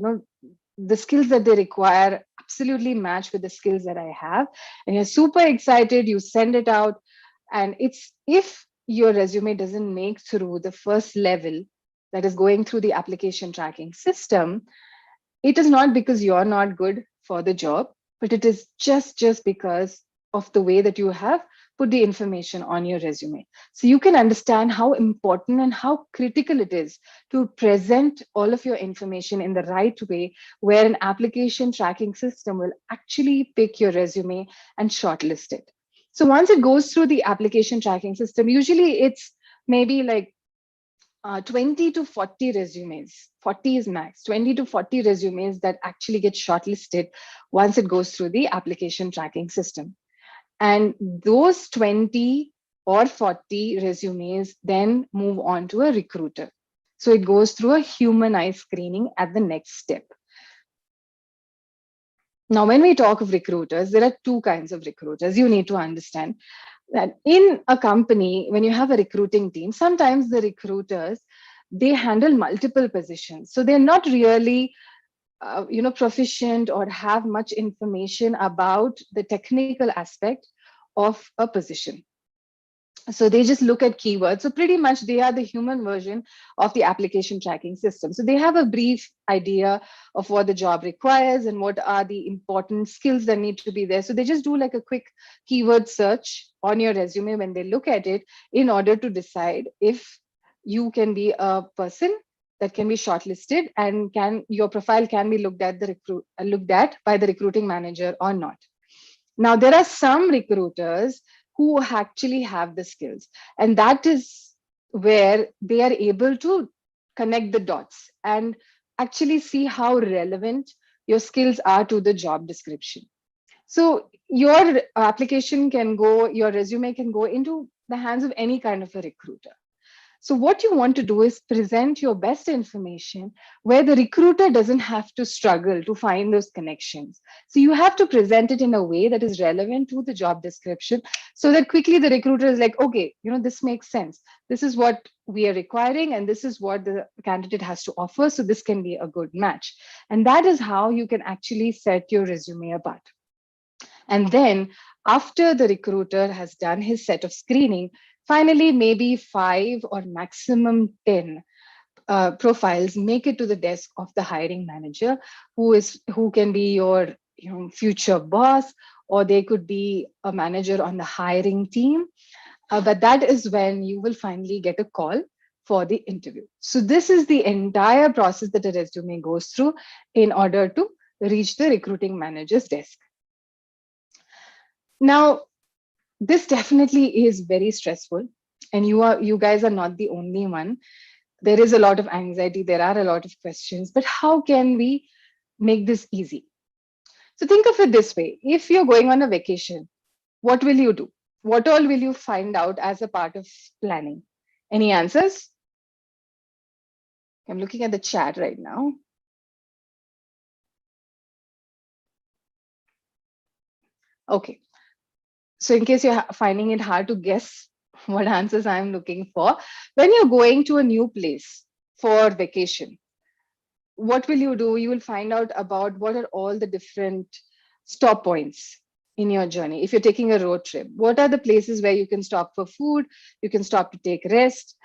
the skills that they require absolutely match with the skills that I have, and you're super excited, you send it out. And it's, if your resume doesn't make through the first level, that is going through the application tracking system, it is not because you're not good for the job, but it is just because of the way that you have put the information on your resume. So you can understand how important and how critical it is to present all of your information in the right way, where an application tracking system will actually pick your resume and shortlist it. So once it goes through the application tracking system, usually it's maybe like 20 to 40 resumes, 40 is max, 20 to 40 resumes that actually get shortlisted once it goes through the application tracking system. And those 20 or 40 resumes then move on to a recruiter. So it goes through a humanized screening at the next step. Now, when we talk of recruiters, there are two kinds of recruiters. You need to understand that in a company, when you have a recruiting team, sometimes the recruiters, they handle multiple positions. So they're not really proficient or have much information about the technical aspect of a position. So they just look at keywords. So pretty much they are the human version of the application tracking system. So they have a brief idea of what the job requires and what are the important skills that need to be there. So they just do like a quick keyword search on your resume when they look at it, in order to decide if you can be a person that can be shortlisted and your profile can be looked at by the recruiting manager or not. Now, there are some recruiters who actually have the skills, and that is where they are able to connect the dots and actually see how relevant your skills are to the job description. So your your resume can go into the hands of any kind of a recruiter. So what you want to do is present your best information where the recruiter doesn't have to struggle to find those connections. So you have to present it in a way that is relevant to the job description, so that quickly the recruiter is like, okay, this makes sense. This is what we are requiring and this is what the candidate has to offer. So this can be a good match. And that is how you can actually set your resume apart. And then after the recruiter has done his set of screening, finally, maybe 5 or maximum 10 profiles make it to the desk of the hiring manager, who can be your future boss, or they could be a manager on the hiring team. But that is when you will finally get a call for the interview. So this is the entire process that a resume goes through in order to reach the recruiting manager's desk. Now, this definitely is very stressful, and you guys are not the only one. There is a lot of anxiety, there are a lot of questions, but how can we make this easy? So think of it this way: if you're going on a vacation, what will you do? What all will you find out as a part of planning? Any answers? I'm looking at the chat right now. Okay. So in case you're finding it hard to guess what answers I'm looking for, when you're going to a new place for vacation, what will you do? You will find out about what are all the different stop points in your journey. If you're taking a road trip, what are the places where you can stop for food, you can stop to take rest?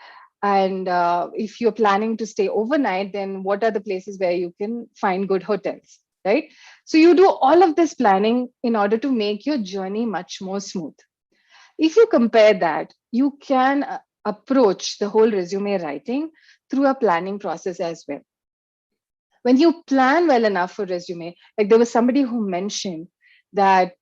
And if you're planning to stay overnight, then what are the places where you can find good hotels, right? So you do all of this planning in order to make your journey much more smooth. If you compare that, you can approach the whole resume writing through a planning process as well. When you plan well enough for resume, like there was somebody who mentioned that,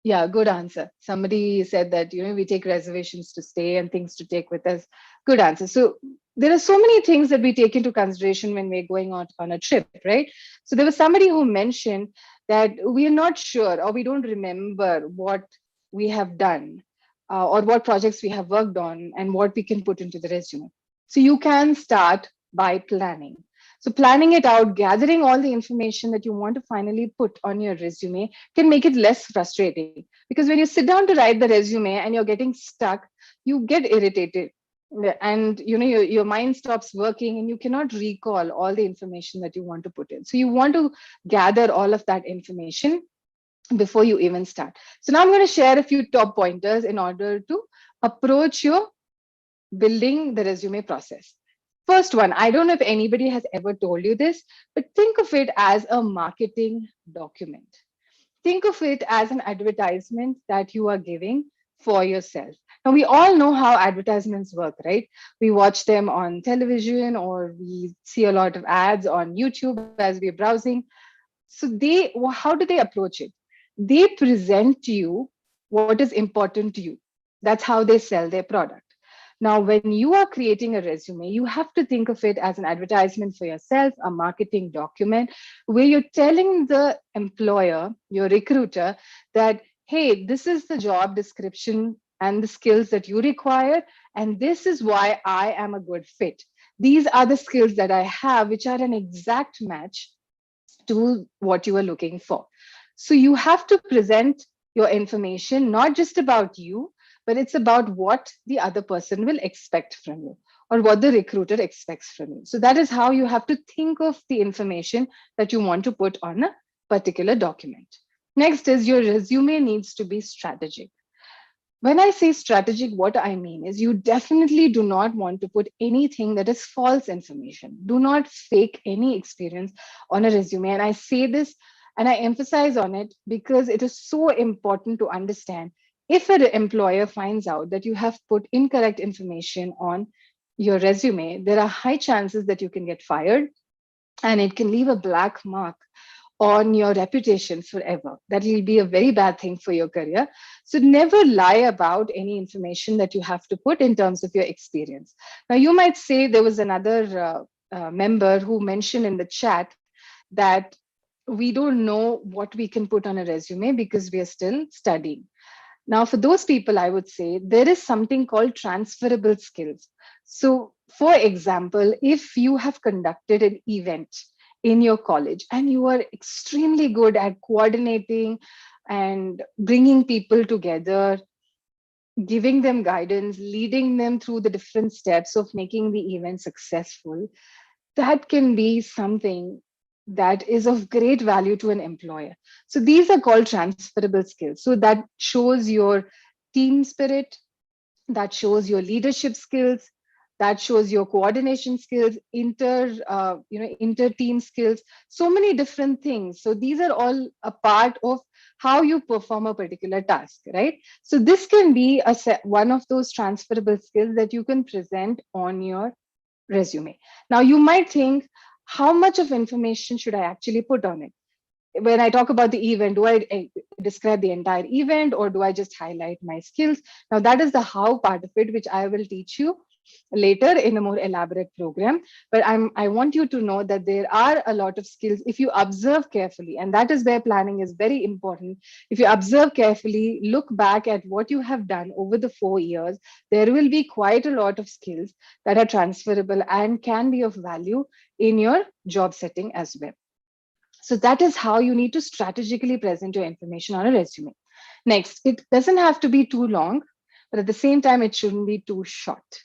yeah, good answer. Somebody said that, we take reservations to stay and things to take with us. Good answer. So there are so many things that we take into consideration when we're going out on a trip, right? So there was somebody who mentioned that we are not sure, or we don't remember what we have done, or what projects we have worked on and what we can put into the resume. So you can start by planning. So planning it out, gathering all the information that you want to finally put on your resume can make it less frustrating. Because when you sit down to write the resume and you're getting stuck, you get irritated, and your mind stops working and you cannot recall all the information that you want to put in. So you want to gather all of that information before you even start. So now I'm going to share a few top pointers in order to approach your building the resume process. First one, I don't know if anybody has ever told you this, but think of it as a marketing document. Think of it as an advertisement that you are giving for yourself. Now, we all know how advertisements work, right? We watch them on television, or we see a lot of ads on YouTube as we're browsing. So how do they approach it? They present to you what is important to you. That's how they sell their product. Now, when you are creating a resume, you have to think of it as an advertisement for yourself, a marketing document where you're telling the employer, your recruiter, that, hey, this is the job description and the skills that you require, and this is why I am a good fit. These are the skills that I have, which are an exact match to what you are looking for. So you have to present your information not just about you, but it's about what the other person will expect from you, or what the recruiter expects from you. So that is how you have to think of the information that you want to put on a particular document. Next is your resume needs to be strategic. When I say strategic, what I mean is you definitely do not want to put anything that is false information. Do not fake any experience on a resume. And I say this and I emphasize on it because it is so important to understand. If an employer finds out that you have put incorrect information on your resume, there are high chances that you can get fired, and it can leave a black mark on your reputation forever. That will be a very bad thing for your career. So never lie about any information that you have to put in terms of your experience. Now, you might say there was another member who mentioned in the chat that we don't know what we can put on a resume because we are still studying. Now, for those people, I would say there is something called transferable skills. So, for example, if you have conducted an event in your college and you are extremely good at coordinating and bringing people together, giving them guidance, leading them through the different steps of making the event successful, that can be something that is of great value to an employer. So these are called transferable skills. So that shows your team spirit, that shows your leadership skills, that shows your coordination skills, inter team skills, so many different things. So these are all a part of how you perform a particular task, right? So this can be one of those transferable skills that you can present on your resume. Now you might think, how much of information should I actually put on it? When I talk about the event, do I describe the entire event, or do I just highlight my skills? Now, that is the how part of it, which I will teach you later in a more elaborate program. But I want you to know that there are a lot of skills if you observe carefully, and that is where planning is very important. If you observe carefully, look back at what you have done over the 4 years, there will be quite a lot of skills that are transferable and can be of value in your job setting as well. So that is how you need to strategically present your information on a resume. Next, it doesn't have to be too long, but at the same time, it shouldn't be too short.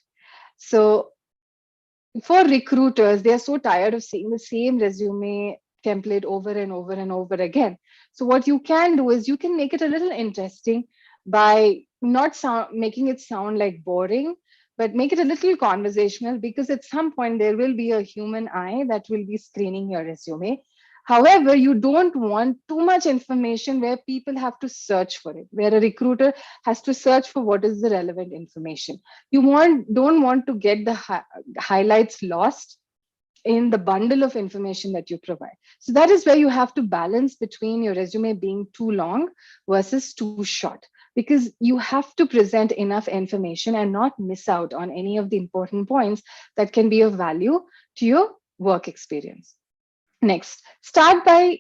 So for recruiters, they are so tired of seeing the same resume template over and over and over again. So what you can do is you can make it a little interesting by not making it sound like boring, but make it a little conversational, because at some point there will be a human eye that will be screening your resume. However, you don't want too much information where people have to search for it, where a recruiter has to search for what is the relevant information. You don't want to get the highlights lost in the bundle of information that you provide. So that is where you have to balance between your resume being too long versus too short, because you have to present enough information and not miss out on any of the important points that can be of value to your work experience. Next, start by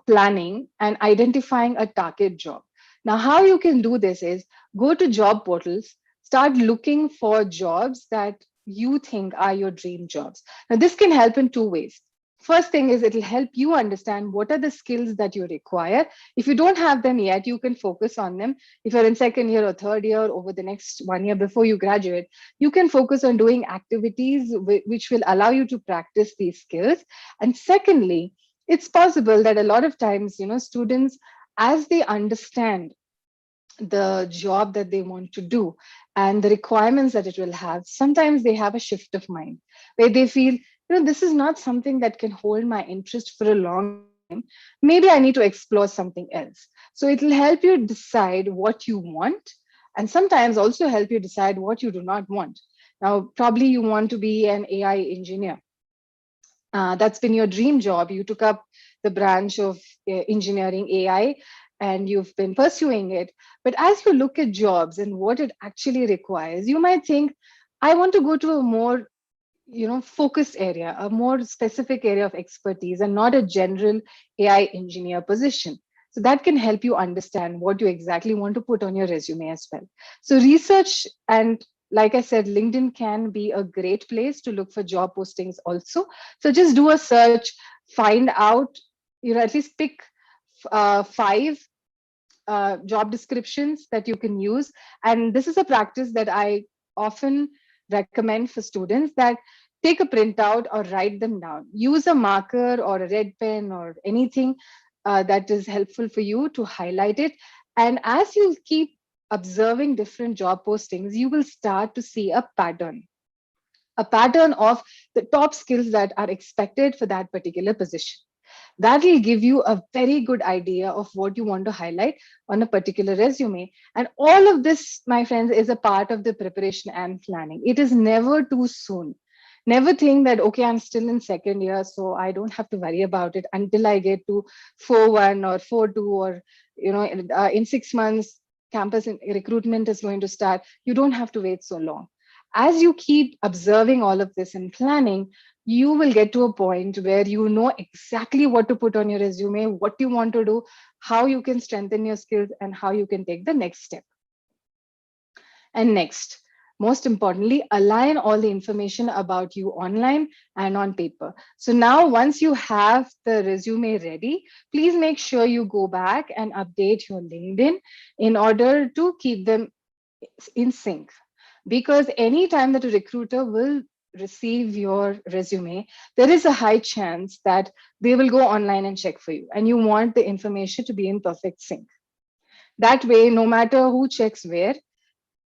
planning and identifying a target job. Now, how you can do this is go to job portals, start looking for jobs that you think are your dream jobs. Now, this can help in two ways. First thing is it'll help you understand what are the skills that you require. If you don't have them yet, you can focus on them. If you're in second year or third year, over the next 1 year before you graduate, you can focus on doing activities which will allow you to practice these skills. And secondly, it's possible that a lot of times, students, as they understand the job that they want to do and the requirements that it will have, sometimes they have a shift of mind where they feel, this is not something that can hold my interest for a long time. Maybe I need to explore something else. So it will help you decide what you want, and sometimes also help you decide what you do not want. Now, probably you want to be an AI engineer. That's been your dream job. You took up the branch of engineering AI and you've been pursuing it. But as you look at jobs and what it actually requires, you might think, I want to go to a more focused area, a more specific area of expertise, and not a general AI engineer position. So that can help you understand what you exactly want to put on your resume as well. So research, and like I said, LinkedIn can be a great place to look for job postings also. So just do a search, find out, at least pick 5 job descriptions that you can use. And this is a practice that I often recommend for students, that take a printout or write them down. Use a marker or a red pen or anything that is helpful for you to highlight it. And as you keep observing different job postings, you will start to see a pattern of the top skills that are expected for that particular position. That will give you a very good idea of what you want to highlight on a particular resume. And all of this, my friends, is a part of the preparation and planning. It is never too soon. Never think that, okay, I'm still in second year, so I don't have to worry about it until I get to 4.1 or 4.2, or, in 6 months, campus recruitment is going to start. You don't have to wait so long. As you keep observing all of this and planning, you will get to a point where you know exactly what to put on your resume, what you want to do, how you can strengthen your skills, and how you can take the next step. And next, most importantly, align all the information about you online and on paper. So now, once you have the resume ready, please make sure you go back and update your LinkedIn in order to keep them in sync. Because anytime that a recruiter will receive your resume, there is a high chance that they will go online and check for you. And you want the information to be in perfect sync. That way, no matter who checks where,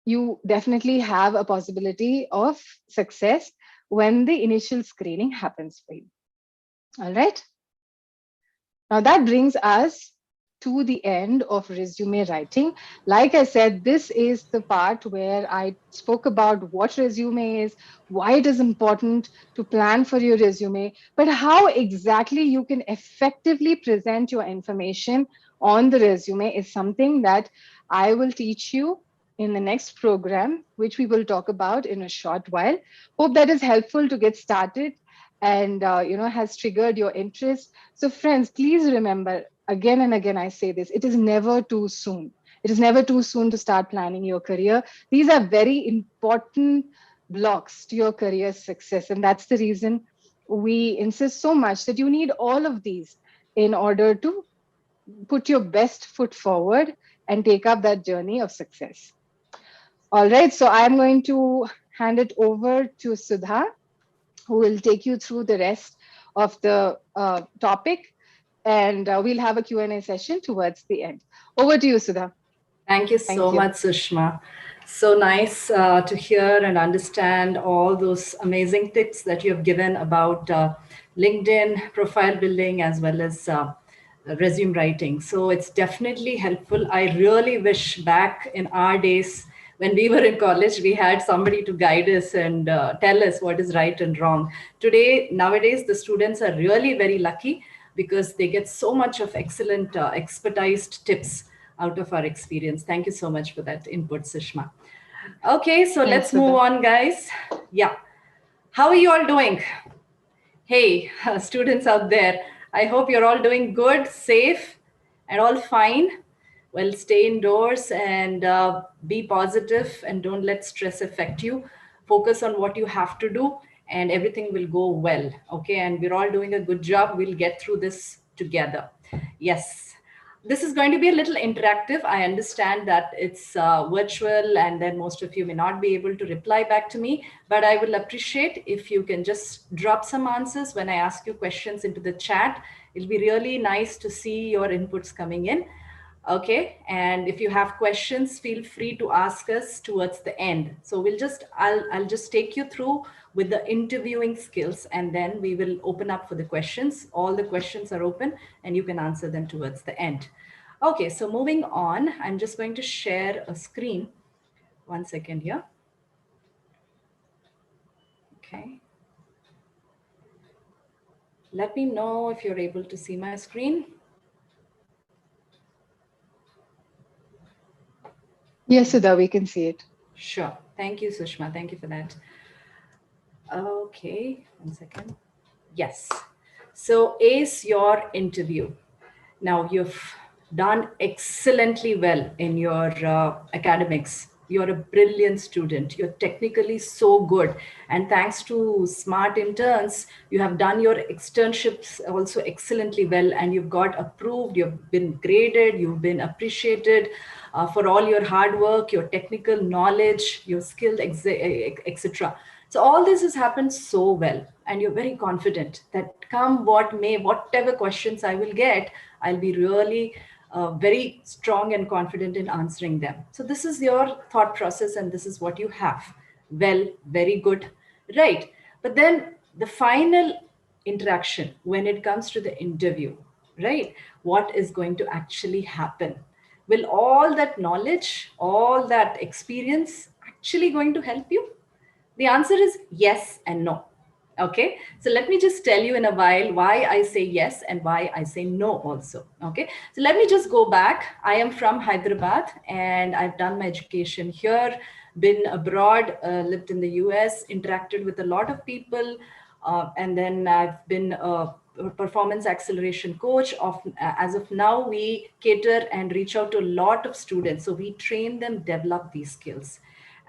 you definitely have a possibility of success when the initial screening happens for you. All right. Now that brings us to the end of resume writing. Like I said, this is the part where I spoke about what resume is, why it is important to plan for your resume, but how exactly you can effectively present your information on the resume is something that I will teach you in the next program, which we will talk about in a short while. Hope that is helpful to get started and has triggered your interest. So friends, please remember, again and again I say this, it is never too soon. It is never too soon to start planning your career. These are very important blocks to your career success, and that's the reason we insist so much that you need all of these in order to put your best foot forward and take up that journey of success. All right, so I'm going to hand it over to Sudha, who will take you through the rest of the topic, and we'll have a Q&A session towards the end. Over to you, Sudha. Thank you Thank so you. much, Sushma. So nice to hear and understand all those amazing tips that you have given about LinkedIn profile building as well as resume writing. So it's definitely helpful. I really wish back in our days when we were in college, we had somebody to guide us and tell us what is right and wrong. Nowadays, the students are really very lucky because they get so much of excellent expertised tips out of our experience. Thank you so much for that input, Sushma. Okay, so Thanks, let's move Sudha. on, guys. Yeah. How are you all doing? Hey, students out there, I hope you're all doing good, safe, and all fine. Well, stay indoors and be positive and don't let stress affect you. Focus on what you have to do and everything will go well. Okay, and we're all doing a good job. We'll get through this together. Yes. This is going to be a little interactive. I understand that it's virtual and then most of you may not be able to reply back to me, but I will appreciate if you can just drop some answers when I ask you questions into the chat. It'll be really nice to see your inputs coming in. Okay, and if you have questions, feel free to ask us towards the end. So I'll just take you through with the interviewing skills and then we will open up for the questions. All the questions are open and you can answer them towards the end. Okay, so moving on, I'm just going to share a screen. 1 second here. Okay. Let me know if you're able to see my screen. Yes, Sudha, we can see it. Sure. Thank you, Sushma. Thank you for that. Okay, 1 second. Yes. So ace your interview. Now you've done excellently well in your academics. You're a brilliant student. You're technically so good. And thanks to smart interns, you have done your externships also excellently well and you've got approved, you've been graded, you've been appreciated for all your hard work, your technical knowledge, your skill, etc. So all this has happened so well, and you're very confident that come what may, whatever questions I will get, I'll be really very strong and confident in answering them. So this is your thought process and this is what you have. Well, very good, right? But then the final interaction when it comes to the interview, right? What is going to actually happen? Will all that knowledge, all that experience actually going to help you? The answer is yes and no. Okay, so let me just tell you in a while why I say yes and why I say no also. Okay, so let me just go back. I am from Hyderabad and I've done my education here, been abroad, lived in the US, interacted with a lot of people, and then I've been a performance acceleration coach. As of now, we cater and reach out to a lot of students. So we train them, develop these skills.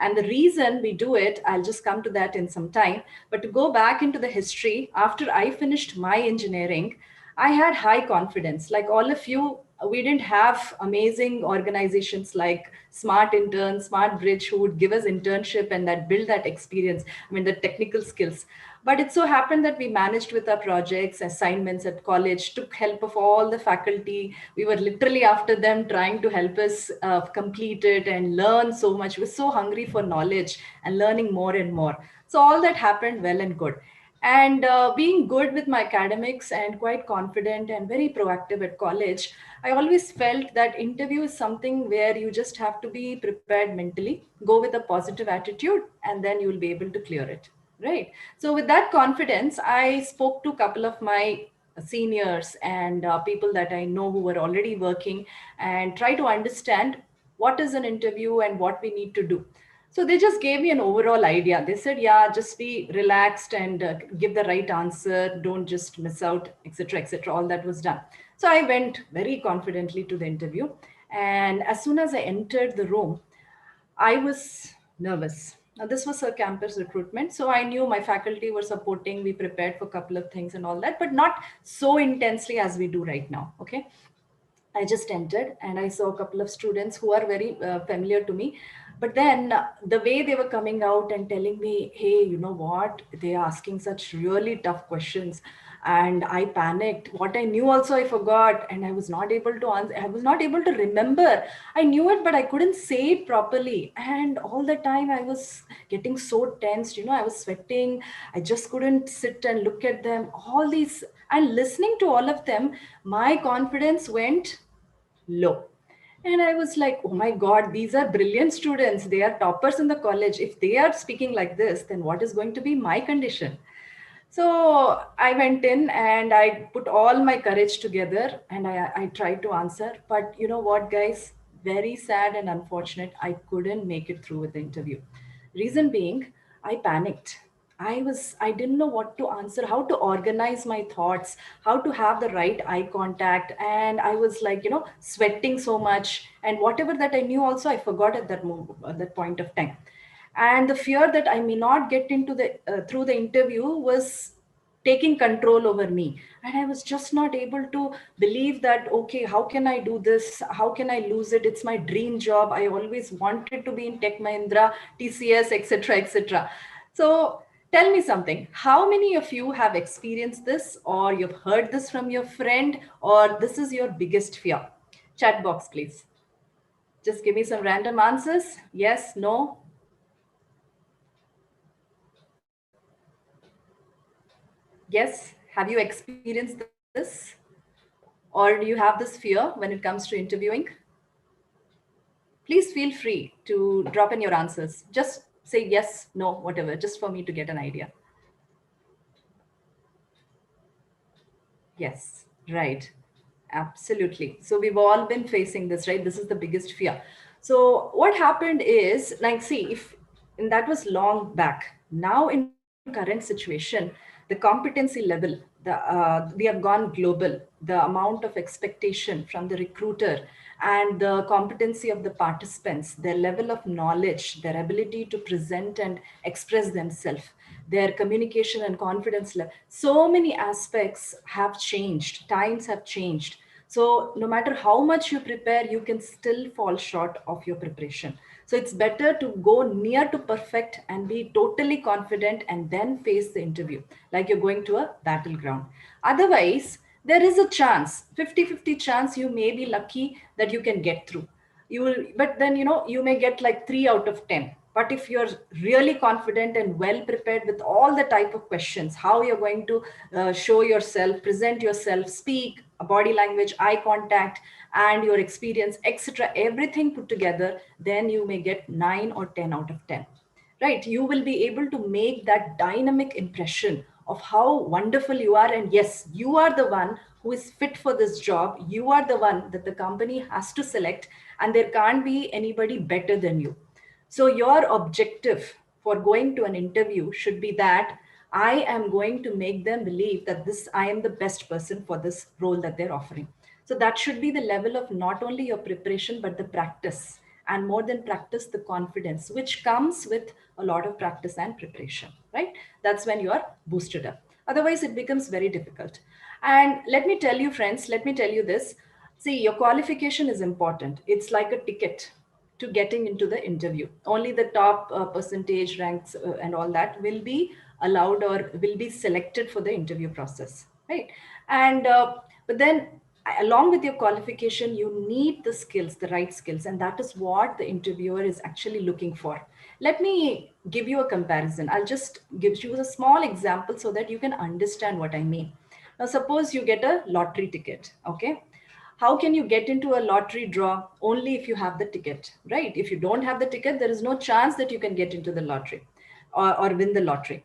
And the reason we do it, I'll just come to that in some time. But to go back into the history, after I finished my engineering, I had high confidence. Like all of you, We didn't have amazing organizations like Smart Intern, Smart Bridge, who would give us internship and that build that experience, I mean, the technical skills. But it so happened that we managed with our projects, assignments at college, took help of all the faculty. We were literally after them, trying to help us complete it and learn so much. We were so hungry for knowledge and learning more and more. So all that happened well and good. And being good with my academics and quite confident and very proactive at college, I always felt that interview is something where you just have to be prepared mentally, go with a positive attitude, and then you will be able to clear it. Right. So with that confidence, I spoke to a couple of my seniors and people that I know who were already working and try to understand what is an interview and what we need to do. So they just gave me an overall idea. They said, yeah, just be relaxed and give the right answer. Don't just miss out, etc., etc. All that was done. So I went very confidently to the interview. And as soon as I entered the room, I was nervous. Now, this was a campus recruitment. So I knew my faculty were supporting. We prepared for a couple of things and all that, but not so intensely as we do right now. Okay. I just entered and I saw a couple of students who are very familiar to me. But then the way they were coming out and telling me, hey, you know what? They are asking such really tough questions. And I panicked. What I knew also I forgot. And I was not able to answer. I was not able to remember. I knew it, but I couldn't say it properly. And all the time I was getting so tensed. You know, I was sweating. I just couldn't sit and look at them. All these, and listening to all of them, my confidence went low. And I was like, oh my God, these are brilliant students. They are toppers in the college. If they are speaking like this, then what is going to be my condition? So I went in and I put all my courage together and I tried to answer. But you know what, guys? Very sad and unfortunate. I couldn't make it through with the interview. Reason being, I panicked. I didn't know what to answer, how to organize my thoughts, how to have the right eye contact. And I was like, sweating so much. And whatever that I knew also, I forgot at at that point of time. And the fear that I may not get into the through the interview was taking control over me, and I was just not able to believe that, okay, how can I do this, how can I lose it, it's my dream job, I always wanted to be in Tech Mahindra, TCS, etc., etc. So tell me something, how many of you have experienced this, or you've heard this from your friend, or this is your biggest fear? Chat box, please. Just give me some random answers. Yes, no. Yes, have you experienced this? Or do you have this fear when it comes to interviewing? Please feel free to drop in your answers. Just say yes, no, whatever, just for me to get an idea. Yes, right. Absolutely. So we've all been facing this, right? This is the biggest fear. So what happened is, like, see, if, and that was long back. Now in current situation, the competency level, we have gone global. The amount of expectation from the recruiter and the competency of the participants, their level of knowledge, their ability to present and express themselves, their communication and confidence level. So many aspects have changed, times have changed. So no matter how much you prepare, you can still fall short of your preparation. So it's better to go near to perfect and be totally confident and then face the interview like you're going to a battleground. Otherwise, there is a chance, 50-50 chance you may be lucky that you can get through. You will, but then, you may get like 3 out of 10. But if you're really confident and well prepared with all the type of questions, how you're going to show yourself, present yourself, speak, body language, eye contact, and your experience, etc., everything put together, then you may get 9 or 10 out of 10. Right? You will be able to make that dynamic impression of how wonderful you are. And yes, you are the one who is fit for this job. You are the one that the company has to select, and there can't be anybody better than you. So your objective for going to an interview should be that I am going to make them believe that I am the best person for this role that they're offering. So that should be the level of not only your preparation, but the practice, and more than practice, the confidence, which comes with a lot of practice and preparation, right? That's when you are boosted up. Otherwise, it becomes very difficult. And let me tell you, friends, let me tell you this. See, your qualification is important. It's like a ticket to getting into the interview. Only the top percentage ranks and all that will be allowed or will be selected for the interview process, right? And but then along with your qualification, you need the skills, the right skills, and that is what the interviewer is actually looking for. Let me give you a comparison. I'll just give you a small example so that you can understand what I mean. Now, suppose you get a lottery ticket, okay? How can you get into a lottery draw? Only if you have the ticket, right? If you don't have the ticket, there is no chance that you can get into the lottery or win the lottery.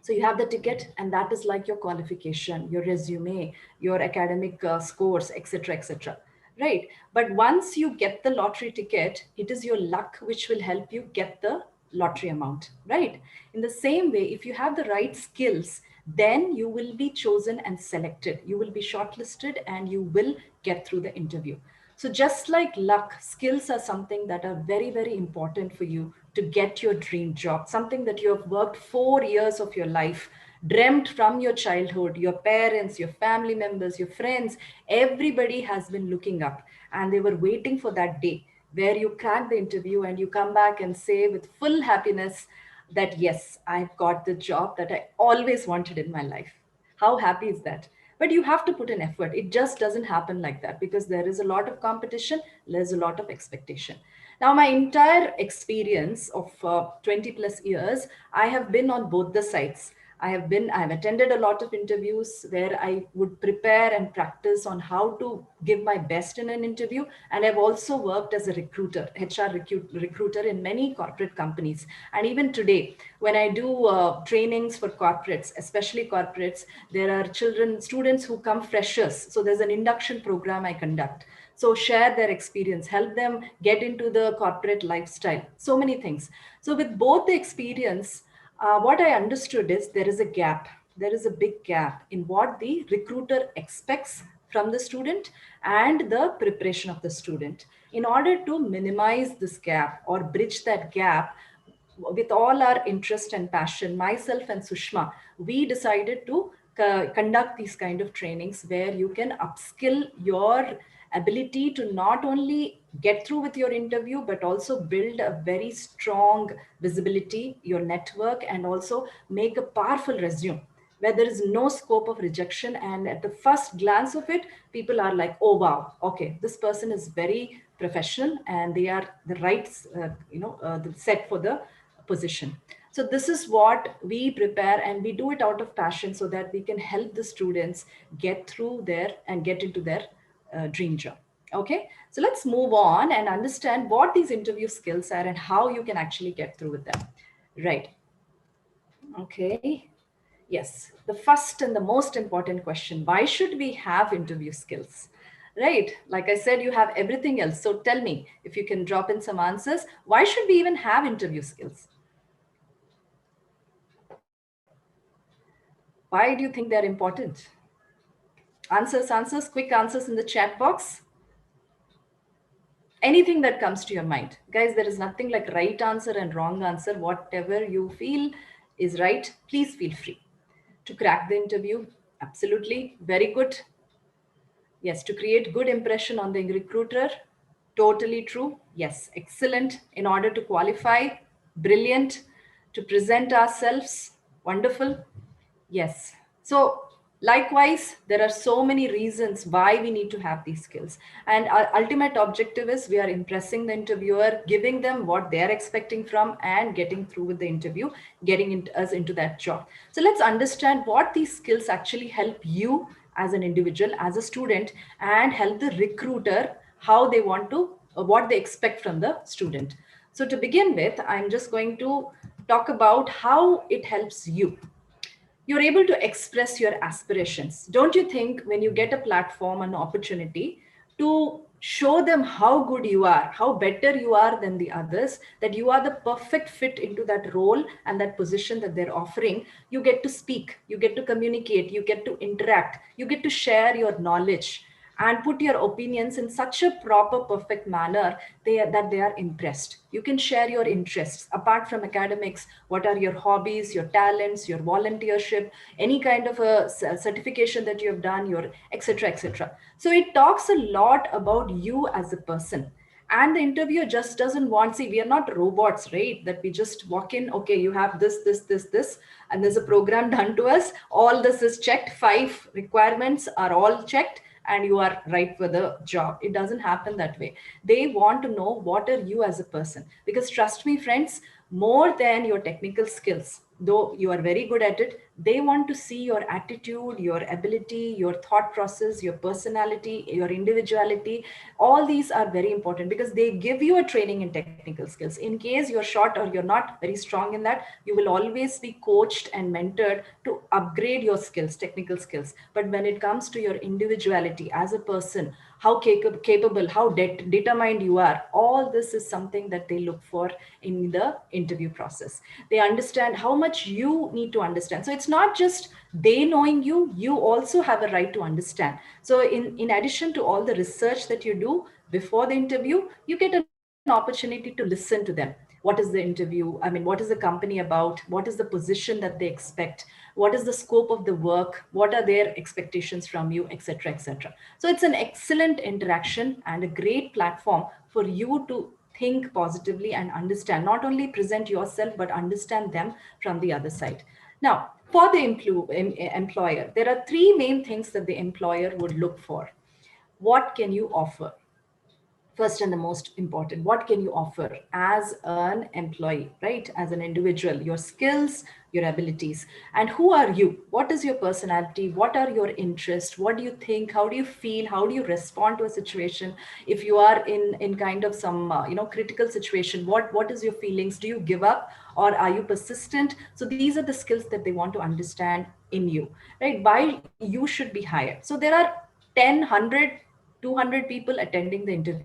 So you have the ticket, and that is like your qualification, your resume, your academic scores, etc., etc. Right? But once you get the lottery ticket, it is your luck which will help you get the lottery amount, right? In the same way, if you have the right skills, then you will be chosen and selected. You will be shortlisted and you will get through the interview. So just like luck, skills are something that are very, very important for you to get your dream job, something that you have worked 4 years of your life, dreamt from your childhood, your parents, your family members, your friends, everybody has been looking up and they were waiting for that day where you crack the interview and you come back and say with full happiness that, yes, I've got the job that I always wanted in my life. How happy is that? But you have to put an effort. It just doesn't happen like that because there is a lot of competition, there's a lot of expectation. Now, my entire experience of 20 plus years, I have been on both the sides. I've attended a lot of interviews where I would prepare and practice on how to give my best in an interview. And I've also worked as a recruiter, recruiter in many corporate companies. And even today, when I do trainings for corporates, especially corporates, there are students who come freshers. So there's an induction program I conduct. So share their experience, help them get into the corporate lifestyle, so many things. So with both the experience, what I understood is there is a gap. There is a big gap in what the recruiter expects from the student and the preparation of the student. In order to minimize this gap or bridge that gap, with all our interest and passion, myself and Sushma, we decided to conduct these kind of trainings where you can upskill your ability to not only get through with your interview, but also build a very strong visibility, your network, and also make a powerful resume where there is no scope of rejection. And at the first glance of it, people are like, oh, wow, okay, this person is very professional and they are the right, the set for the position. So this is what we prepare, and we do it out of passion so that we can help the students get through there and get into their dream job. Okay, so let's move on and understand what these interview skills are and how you can actually get through with them. Right. Okay. Yes, the first and the most important question, why should we have interview skills? Right, like I said, you have everything else. So tell me, if you can drop in some answers, why should we even have interview skills? Why do you think they're important? Answers, quick answers in the chat box. Anything that comes to your mind. Guys, there is nothing like right answer and wrong answer. Whatever you feel is right, please feel free to crack the interview. Absolutely, very good. Yes, to create good impression on the recruiter. Totally true. Yes, excellent. In order to qualify, brilliant. To present ourselves, wonderful. Yes. So likewise, there are so many reasons why we need to have these skills. And our ultimate objective is we are impressing the interviewer, giving them what they're expecting from and getting through with the interview, getting us into that job. So let's understand what these skills actually help you as an individual, as a student, and help the recruiter how they want to, what they expect from the student. So to begin with, I'm just going to talk about how it helps you. You're able to express your aspirations. Don't you think when you get a platform, an opportunity to show them how good you are, how better you are than the others, that you are the perfect fit into that role and that position that they're offering, you get to speak, you get to communicate, you get to interact, you get to share your knowledge. and put your opinions in such a proper, perfect manner that they are impressed. You can share your interests apart from academics. What are your hobbies, your talents, your volunteership, any kind of a certification that you have done, your etc. etc. So it talks a lot about you as a person. And the interviewer just doesn't want, see, we are not robots, right? That we just walk in, okay, you have this, and there's a program done to us. All this is checked, 5 requirements are all checked, and you are right for the job. It doesn't happen that way. They want to know what are you as a person, because trust me, friends, more than your technical skills, though you are very good at it, they want to see your attitude, your ability, your thought process, your personality, your individuality. All these are very important because they give you a training in technical skills. In case you're short or you're not very strong in that, you will always be coached and mentored to upgrade your skills, technical skills. But when it comes to your individuality as a person, how capable, how determined you are, all this is something that they look for in the interview process. They understand how much you need to understand. So it's not just they knowing you, you also have a right to understand. So in addition to all the research that you do before the interview, you get an opportunity to listen to them. What is the interview? I mean, what is the company about? What is the position that they expect? What is the scope of the work? What are their expectations from you, etc., etc. So it's an excellent interaction and a great platform for you to think positively and understand, not only present yourself, but understand them from the other side. Now, for the employer, there are 3 main things that the employer would look for. What can you offer? First and the most important, what can you offer as an employee, right? As an individual, your skills, your abilities, and who are you? What is your personality? What are your interests? What do you think? How do you feel? How do you respond to a situation? If you are in kind of some critical situation, what is your feelings? Do you give up or are you persistent? So these are the skills that they want to understand in you, right? Why you should be hired. So there are 10, 100, 200 people attending the interview.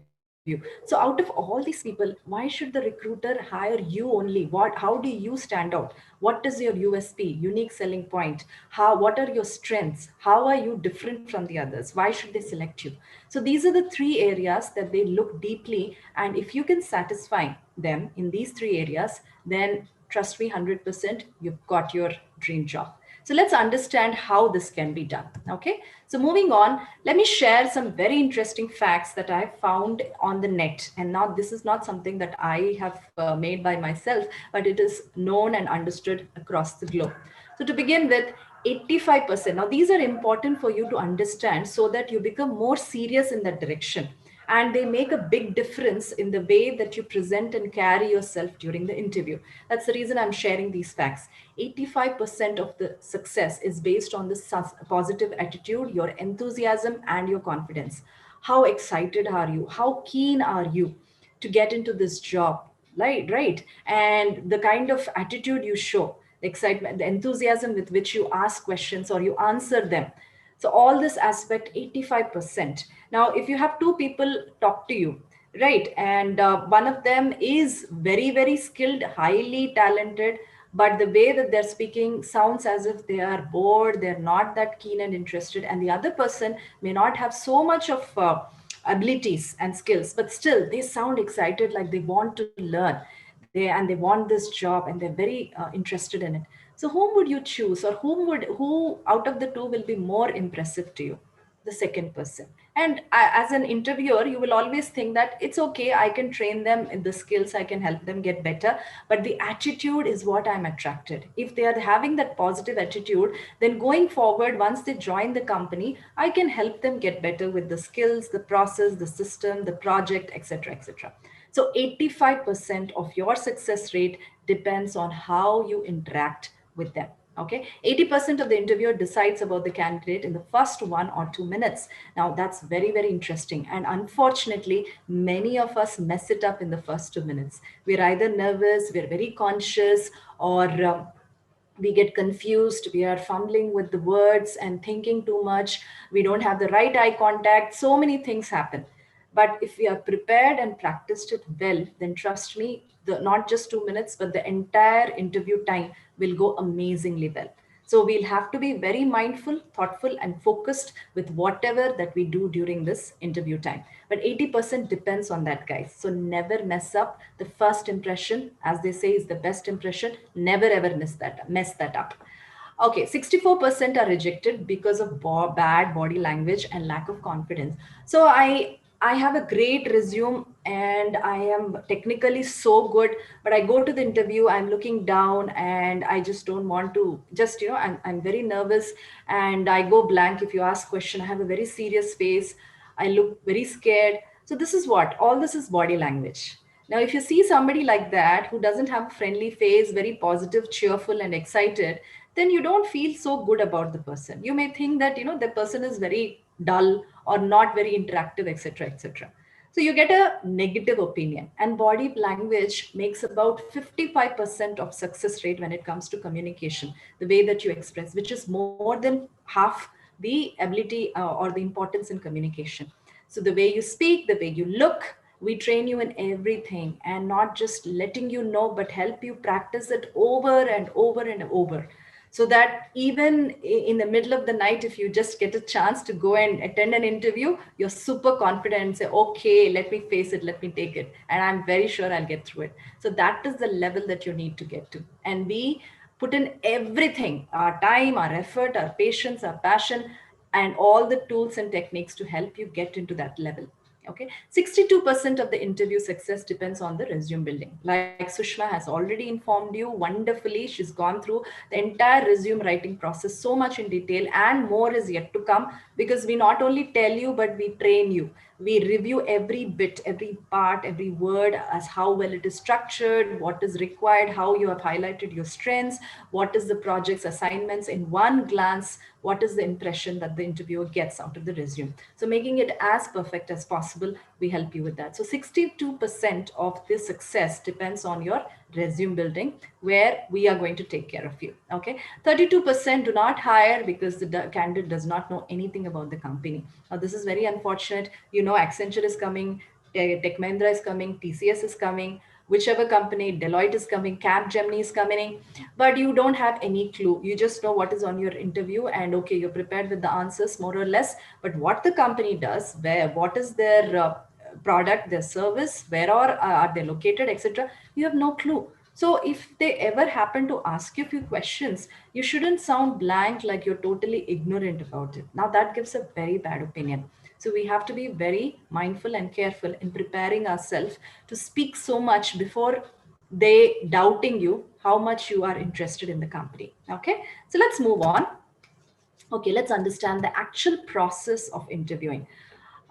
So out of all these people, why should the recruiter hire you only? How do you stand out? What is your USP, unique selling point? What are your strengths? How are you different from the others? Why should they select you? So these are the 3 areas that they look deeply. And if you can satisfy them in these 3 areas, then trust me, 100%, you've got your dream job. So let's understand how this can be done. Okay. So moving on, let me share some very interesting facts that I found on the net. And now this is not something that I have made by myself, but it is known and understood across the globe. So to begin with, 85%. Now these are important for you to understand so that you become more serious in that direction, and they make a big difference in the way that you present and carry yourself during the interview. That's the reason I'm sharing these facts. 85% of the success is based on this positive attitude, your enthusiasm, and your confidence. How excited are you? How keen are you to get into this job? Right. And the kind of attitude you show, the excitement, the enthusiasm with which you ask questions or you answer them. So all this aspect, 85%. Now, if you have 2 people talk to you, right, and one of them is very, very skilled, highly talented, but the way that they're speaking sounds as if they are bored, they're not that keen and interested, and the other person may not have so much of abilities and skills, but still they sound excited, like they want to learn. They want this job and they're very interested in it. So whom would you choose, or who out of the 2 will be more impressive to you? The second person. And as an interviewer, you will always think that it's okay, I can train them in the skills, I can help them get better, but the attitude is what I'm attracted. If they are having that positive attitude, then going forward, once they join the company, I can help them get better with the skills, the process, the system, the project, etc., etc. So 85% of your success rate depends on how you interact with them. Okay, 80% of the interviewer decides about the candidate in the first 1 or 2 minutes. Now that's very, very interesting. And unfortunately, many of us mess it up in the first 2 minutes. We're either nervous, we're very conscious, or we get confused, we are fumbling with the words and thinking too much, we don't have the right eye contact, so many things happen. But if we are prepared and practiced it well, then trust me, not just 2 minutes, but the entire interview time will go amazingly well. So we'll have to be very mindful, thoughtful, and focused with whatever that we do during this interview time. But 80% depends on that, guys. So never mess up. The first impression, as they say, is the best impression. Never ever mess that up. Okay, 64% are rejected because of bad body language and lack of confidence. So I have a great resume and I am technically so good, but I go to the interview, I'm looking down and I just don't want to, just, I'm very nervous and I go blank. If you ask question, I have a very serious face. I look very scared. So this is what, all this is body language. Now, if you see somebody like that who doesn't have a friendly face, very positive, cheerful, and excited, then you don't feel so good about the person. You may think that, the person is very dull or not very interactive, etc., etc. So you get a negative opinion. And body language makes about 55% of success rate when it comes to communication, the way that you express, which is more than half the ability or the importance in communication. So the way you speak, the way you look, we train you in everything, and not just letting you know, but help you practice it over and over and over. So that even in the middle of the night, if you just get a chance to go and attend an interview, you're super confident and say, okay, let me face it, let me take it. And I'm very sure I'll get through it. So that is the level that you need to get to. And we put in everything, our time, our effort, our patience, our passion, and all the tools and techniques to help you get into that level. Okay, 62% of the interview success depends on the resume building. Like Sushma has already informed you wonderfully, she's gone through the entire resume writing process so much in detail, and more is yet to come, because we not only tell you, but we train you. We review every bit, every part, every word, as how well it is structured, what is required, how you have highlighted your strengths, what is the project's assignments in one glance, what is the impression that the interviewer gets out of the resume. So making it as perfect as possible, we help you with that. So 62% of this success depends on your resume building, where we are going to take care of you. Okay, 32% do not hire because the candidate does not know anything about the company. Now this is very unfortunate. Accenture is coming, Tech Mahindra is coming, TCS is coming, whichever company, Deloitte is coming, Capgemini is coming, but you don't have any clue. You just know what is on your interview, and okay, you're prepared with the answers more or less, but what the company does, what is their product, their service, where are they located, etc., you have no clue. So if they ever happen to ask you a few questions, you shouldn't sound blank, like you're totally ignorant about it. Now that gives a very bad opinion. So we have to be very mindful and careful in preparing ourselves to speak so much before they doubting you how much you are interested in the company. Okay, so let's move on. Okay, let's understand the actual process of interviewing.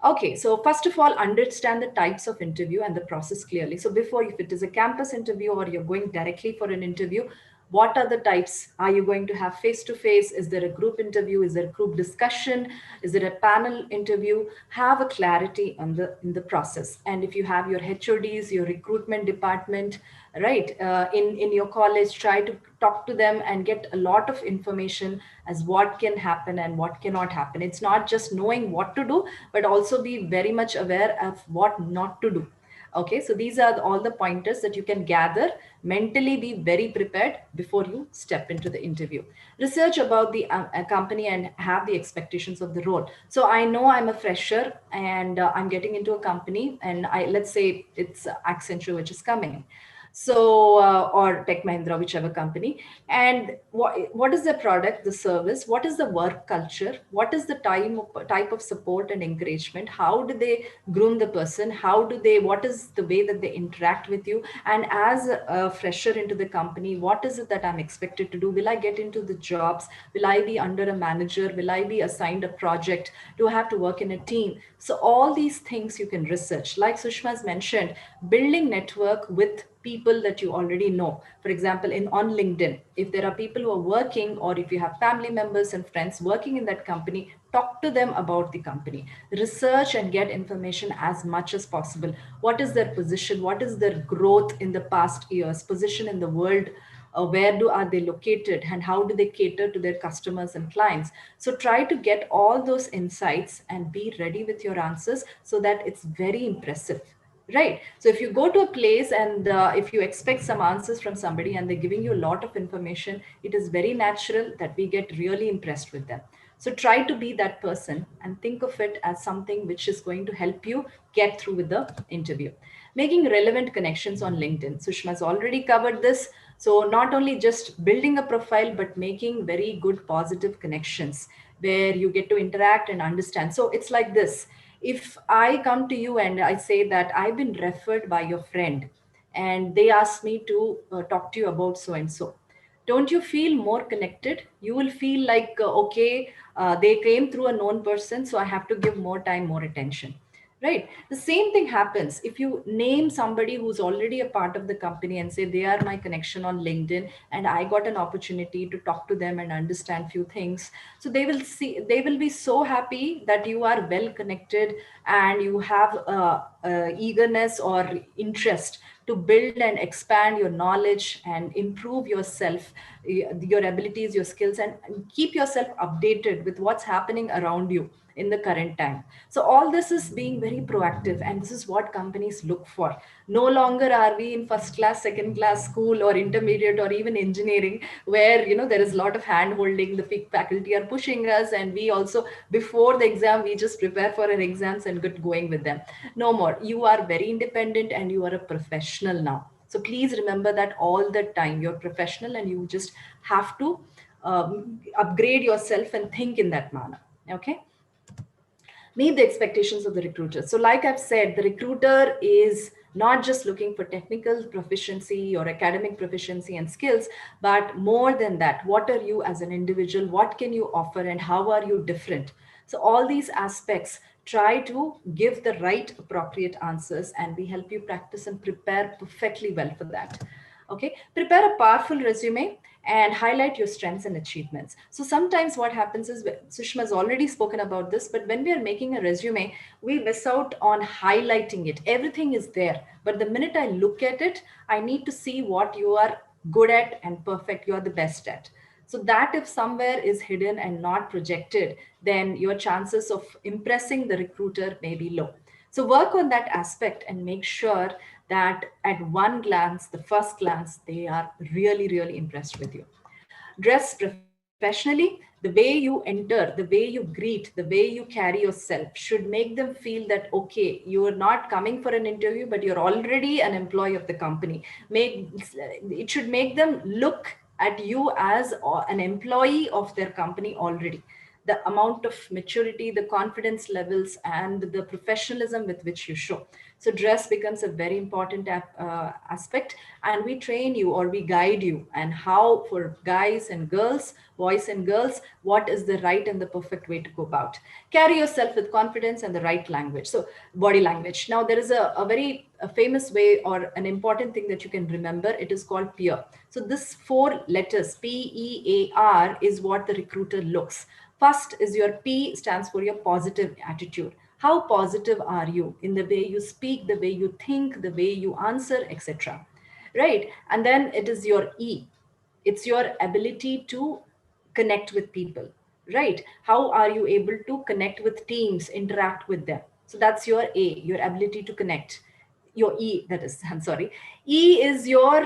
Okay, so first of all, understand the types of interview and the process clearly. So before, if it is a campus interview or you're going directly for an interview, what are the types? Are you going to have face-to-face? Is there a group interview? Is there a group discussion? Is there a panel interview? Have a clarity on in the process. And if you have your HODs, your recruitment department, right, in your college, try to talk to them and get a lot of information as what can happen and what cannot happen. It's not just knowing what to do, but also be very much aware of what not to do. Okay, so these are all the pointers that you can gather. Mentally be very prepared before you step into the interview. Research about the company and have the expectations of the role. So I know I'm a fresher and I'm getting into a company, and let's say it's Accenture which is coming. So, or Tech Mahindra, whichever company. And what is the product, the service? What is the work culture? What is the type of support and encouragement? How do they groom the person? What is the way that they interact with you? And as a fresher into the company, what is it that I'm expected to do? Will I get into the jobs? Will I be under a manager? Will I be assigned a project? Do I have to work in a team? So all these things you can research. Like Sushma's mentioned, building network with people that you already know. For example, on LinkedIn, if there are people who are working, or if you have family members and friends working in that company, talk to them about the company. Research and get information as much as possible. What is their position? What is their growth in the past years? Position in the world? Are they located, and how do they cater to their customers and clients? So try to get all those insights and be ready with your answers so that it's very impressive. right? So if you go to a place and if you expect some answers from somebody and they're giving you a lot of information, it is very natural that we get really impressed with them. So try to be that person and think of it as something which is going to help you get through with the interview. Making relevant connections on LinkedIn, Sushma's already covered this. So not only just building a profile, but making very good positive connections where you get to interact and understand. So it's like this: if I come to you and I say that I've been referred by your friend and they asked me to talk to you about so and so, don't you feel more connected? You will feel like, okay, they came through a known person, so I have to give more time, more attention. Right. The same thing happens if you name somebody who's already a part of the company and say they are my connection on LinkedIn and I got an opportunity to talk to them and understand few things. So they will be so happy that you are well connected and you have eagerness or interest to build and expand your knowledge and improve yourself, your abilities, your skills, and keep yourself updated with what's happening around you in the current time. So all this is being very proactive, and this is what companies look for. No longer are we in first class, second class school or intermediate or even engineering, where there is a lot of hand holding, the faculty are pushing us, and we also, before the exam, we just prepare for our exams and get going with them. No more. You are very independent and you are a professional now. So please remember that all the time. You're professional and you just have to upgrade yourself and think in that manner. Okay. Meet the expectations of the recruiter. So like I've said, the recruiter is not just looking for technical proficiency or academic proficiency and skills, but more than that, what are you as an individual? What can you offer and how are you different? So all these aspects, try to give the right appropriate answers, and we help you practice and prepare perfectly well for that. Okay, prepare a powerful resume and highlight your strengths and achievements. So sometimes what happens is, Sushma has already spoken about this, but when we are making a resume, we miss out on highlighting it. Everything is there, but the minute I look at it, I need to see what you are good at and perfect, you are the best at. So that if somewhere is hidden and not projected, then your chances of impressing the recruiter may be low. So work on that aspect and make sure that at one glance, the first glance, they are really, really impressed with you. Dress professionally. The way you enter, the way you greet, the way you carry yourself should make them feel that, okay, you are not coming for an interview, but you're already an employee of the company. It should make them look at you as an employee of their company already. The amount of maturity, the confidence levels, and the professionalism with which you show. So dress becomes a very important aspect, and we train you or we guide you and how, for guys and girls, boys and girls, what is the right and the perfect way to go about. Carry yourself with confidence and the right language. So body language. Now there is a very famous way or an important thing that you can remember. It is called PEAR. So this 4 letters, PEAR, is what the recruiter looks. First is your P, stands for your positive attitude. How positive are you in the way you speak, the way you think, the way you answer, etc. Right? And then it is your E. It's your ability to connect with people. Right? How are you able to connect with teams, interact with them? So that's your A, your ability to connect. Your E, that is, I'm sorry. E is your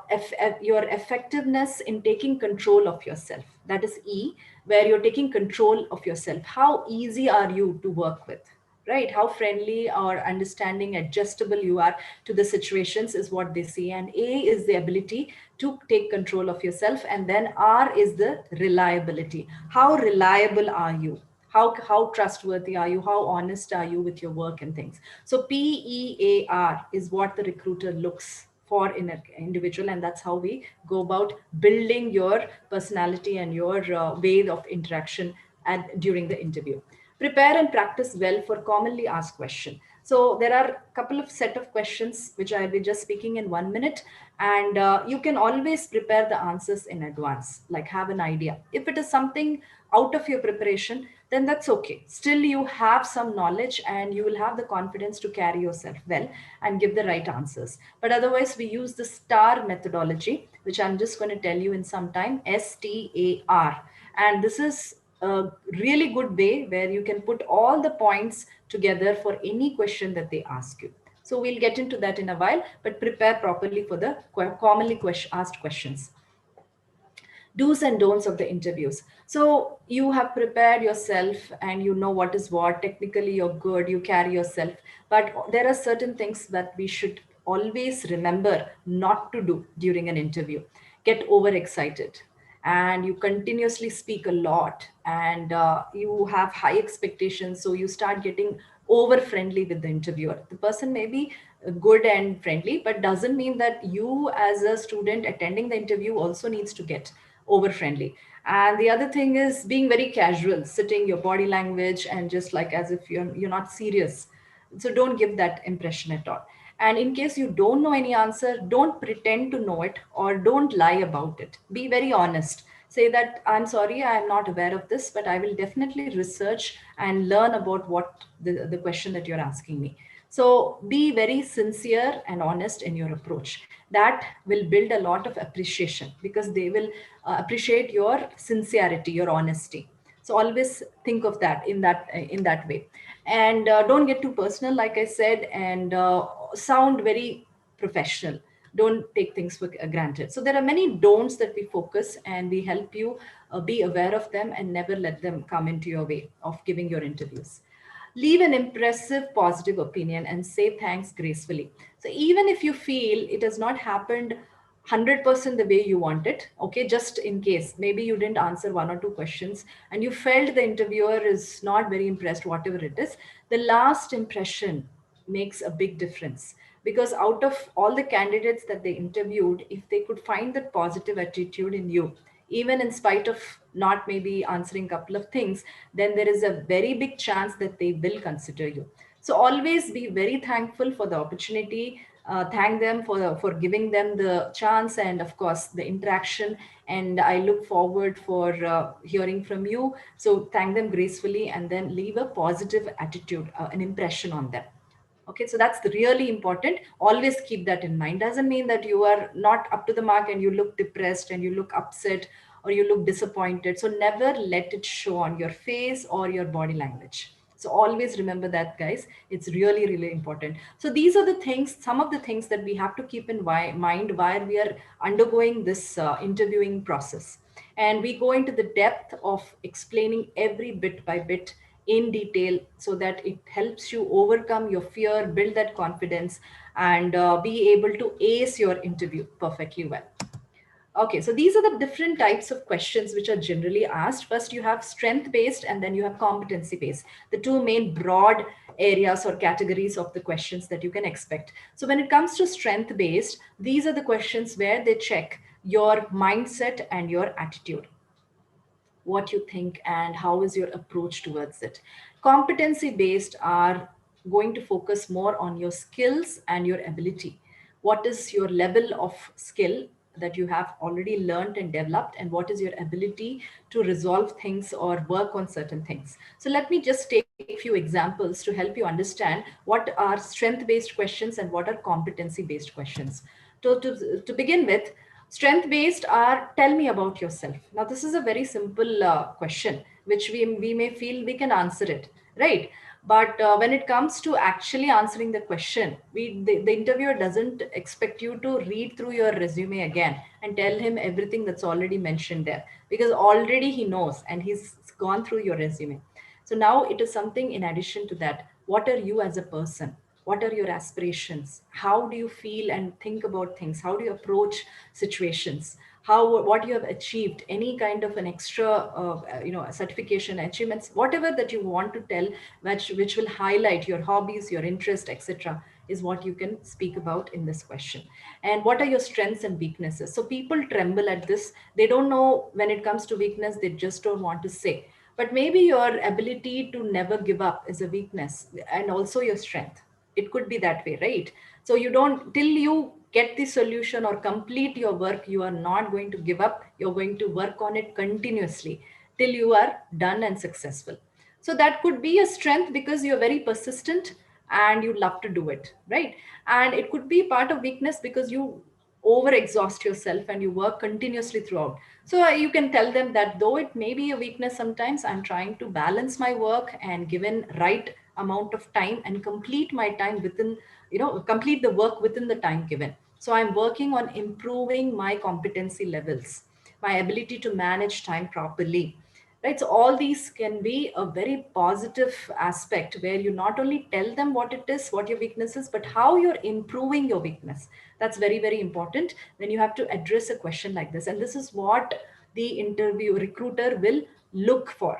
effectiveness in taking control of yourself. That is E, where you're taking control of yourself. How easy are you to work with? Right? How friendly or understanding, adjustable you are to the situations is what they see. And A is the ability to take control of yourself. And then R is the reliability. How reliable are you? How trustworthy are you? How honest are you with your work and things? So PEAR is what the recruiter looks for in an individual, and that's how we go about building your personality and your way of interaction during the interview. Prepare and practice well for commonly asked questions. So there are a couple of set of questions which I'll be just speaking in 1 minute, and you can always prepare the answers in advance, like have an idea. If it is something out of your preparation, then that's okay. Still, you have some knowledge and you will have the confidence to carry yourself well and give the right answers. But otherwise, we use the STAR methodology, which I'm just going to tell you in some time, STAR. And this is a really good way where you can put all the points together for any question that they ask you. So we'll get into that in a while, but prepare properly for the commonly asked questions. Do's and don'ts of the interviews. So you have prepared yourself and you know what is what. Technically, you're good, you carry yourself. But there are certain things that we should always remember not to do during an interview. Get overexcited and you continuously speak a lot, and you have high expectations. So you start getting over friendly with the interviewer. The person may be good and friendly, but doesn't mean that you as a student attending the interview also needs to get over friendly. And the other thing is being very casual, sitting, your body language, and just like as if you're not serious. So don't give that impression at all. And in case you don't know any answer, don't pretend to know it or don't lie about it. Be very honest. Say that I'm sorry, I am not aware of this, but I will definitely research and learn about what the question that you're asking me. So be very sincere and honest in your approach. That will build a lot of appreciation because they will appreciate your sincerity, your honesty. So always think of that in that way, and don't get too personal, like I said, and sound very professional. Don't take things for granted. So there are many don'ts that we focus, and we help you be aware of them and never let them come into your way of giving your interviews. Leave an impressive positive opinion and say thanks gracefully. So even if you feel it has not happened 100% the way you want it, okay, just in case maybe you didn't answer one or two questions and you felt the interviewer is not very impressed, whatever it is, the last impression makes a big difference. Because out of all the candidates that they interviewed, if they could find that positive attitude in you, even in spite of not maybe answering a couple of things, then there is a very big chance that they will consider you. So always be very thankful for the opportunity. Thank them for giving them the chance, and of course the interaction. And I look forward for hearing from you. So thank them gracefully and then leave a positive attitude, an impression on them. Okay, so that's really important. Always keep that in mind. Doesn't mean that you are not up to the mark and you look depressed and you look upset or you look disappointed. So never let it show on your face or your body language. So always remember that, guys. It's really, really important. So these are the things, some of the things that we have to keep in mind while we are undergoing this interviewing process. And we go into the depth of explaining every bit by bit in detail so that it helps you overcome your fear, build that confidence, and be able to ace your interview perfectly well. Okay, so these are the different types of questions which are generally asked. First, you have strength based and then you have competency based, the two main broad areas or categories of the questions that you can expect. So, when it comes to strength based, these are the questions where they check your mindset and your attitude, what you think and how is your approach towards it. Competency based are going to focus more on your skills and your ability. What is your level of skill that you have already learned and developed, and what is your ability to resolve things or work on certain things. So let me just take a few examples to help you understand what are strength based questions and what are competency based questions. To begin with, strength based are tell me about yourself. Now, this is a very simple question, which we may feel we can answer it, right? But when it comes to actually answering the question, the interviewer doesn't expect you to read through your resume again and tell him everything that's already mentioned there, because already he knows and he's gone through your resume. So now it is something in addition to that. What are you as a person? What are your aspirations? How do you feel and think about things? How do you approach situations? How, what you have achieved, any kind of an extra certification achievements, whatever that you want to tell, which will highlight your hobbies, your interest, etc., is what you can speak about in this question. And what are your strengths and weaknesses? So people tremble at this. They don't know. When it comes to weakness, they just don't want to say. But maybe your ability to never give up is a weakness and also your strength. It could be that way, right? So you don't, till you get the solution or complete your work, you are not going to give up. You're going to work on it continuously till you are done and successful. So that could be a strength because you're very persistent and you love to do it, right? And it could be part of weakness because you over exhaust yourself and you work continuously throughout. So you can tell them that though it may be a weakness sometimes, I'm trying to balance my work and given right amount of time and complete my time within, complete the work within the time given. So I'm working on improving my competency levels, my ability to manage time properly, right? So all these can be a very positive aspect where you not only tell them what it is, what your weakness is, but how you're improving your weakness. That's very, very important when you have to address a question like this. And this is what the interview recruiter will look for.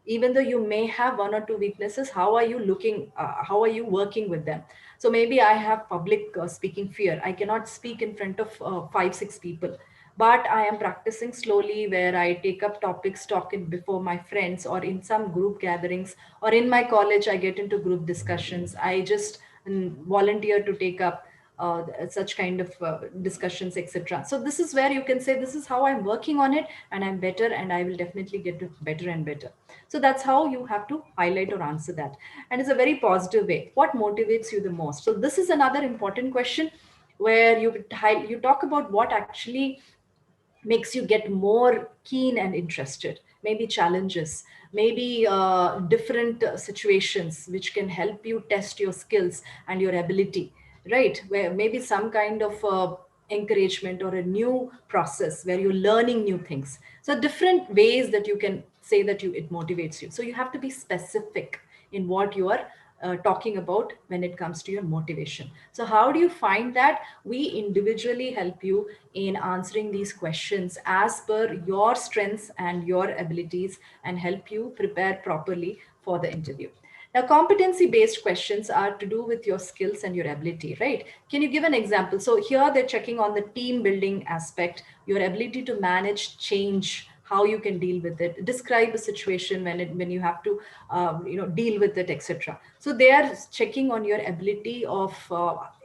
Even though you may have one or two weaknesses, how are you looking, how are you working with them? So maybe I have public speaking fear. I cannot speak in front of 5 6 people, but I am practicing slowly where I take up topics talking before my friends or in some group gatherings, or in my college I get into group discussions. I just volunteer to take up such kind of discussions, etc. So this is where you can say this is how I'm working on it, and I'm better, and I will definitely get to better and better. So that's how you have to highlight or answer that, and it's a very positive way. What motivates you the most? So this is another important question where you talk about what actually makes you get more keen and interested, maybe challenges, maybe different situations which can help you test your skills and your ability, right? Where maybe some kind of encouragement or a new process where you're learning new things. So different ways that you can say that it motivates you. So you have to be specific in what you are talking about when it comes to your motivation. So how do you find that? We individually help you in answering these questions as per your strengths and your abilities, and help you prepare properly for the interview. Now, competency based questions are to do with your skills and your ability, right? Can you give an example? So here they're checking on the team building aspect, your ability to manage change, how you can deal with it, describe a situation when you have to deal with it, etc. So they are checking on your ability of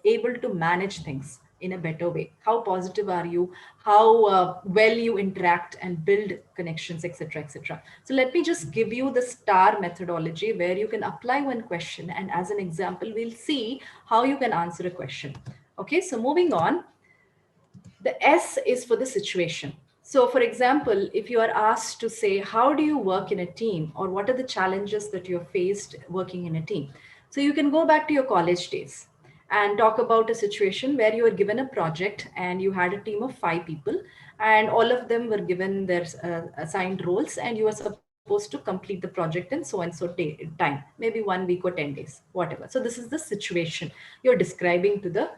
able to manage things in a better way. How positive are you? How well you interact and build connections, etc., etc. So let me just give you the STAR methodology where you can apply one question, and as an example we'll see how you can answer a question. Okay, so moving on, the S is for the situation. So, for example, if you are asked to say, how do you work in a team, or what are the challenges that you're faced working in a team? So, you can go back to your college days and talk about a situation where you were given a project and you had a team of 5 people, and all of them were given their assigned roles, and you were supposed to complete the project in so and so time, maybe 1 week or 10 days, whatever. So, this is the situation you're describing to the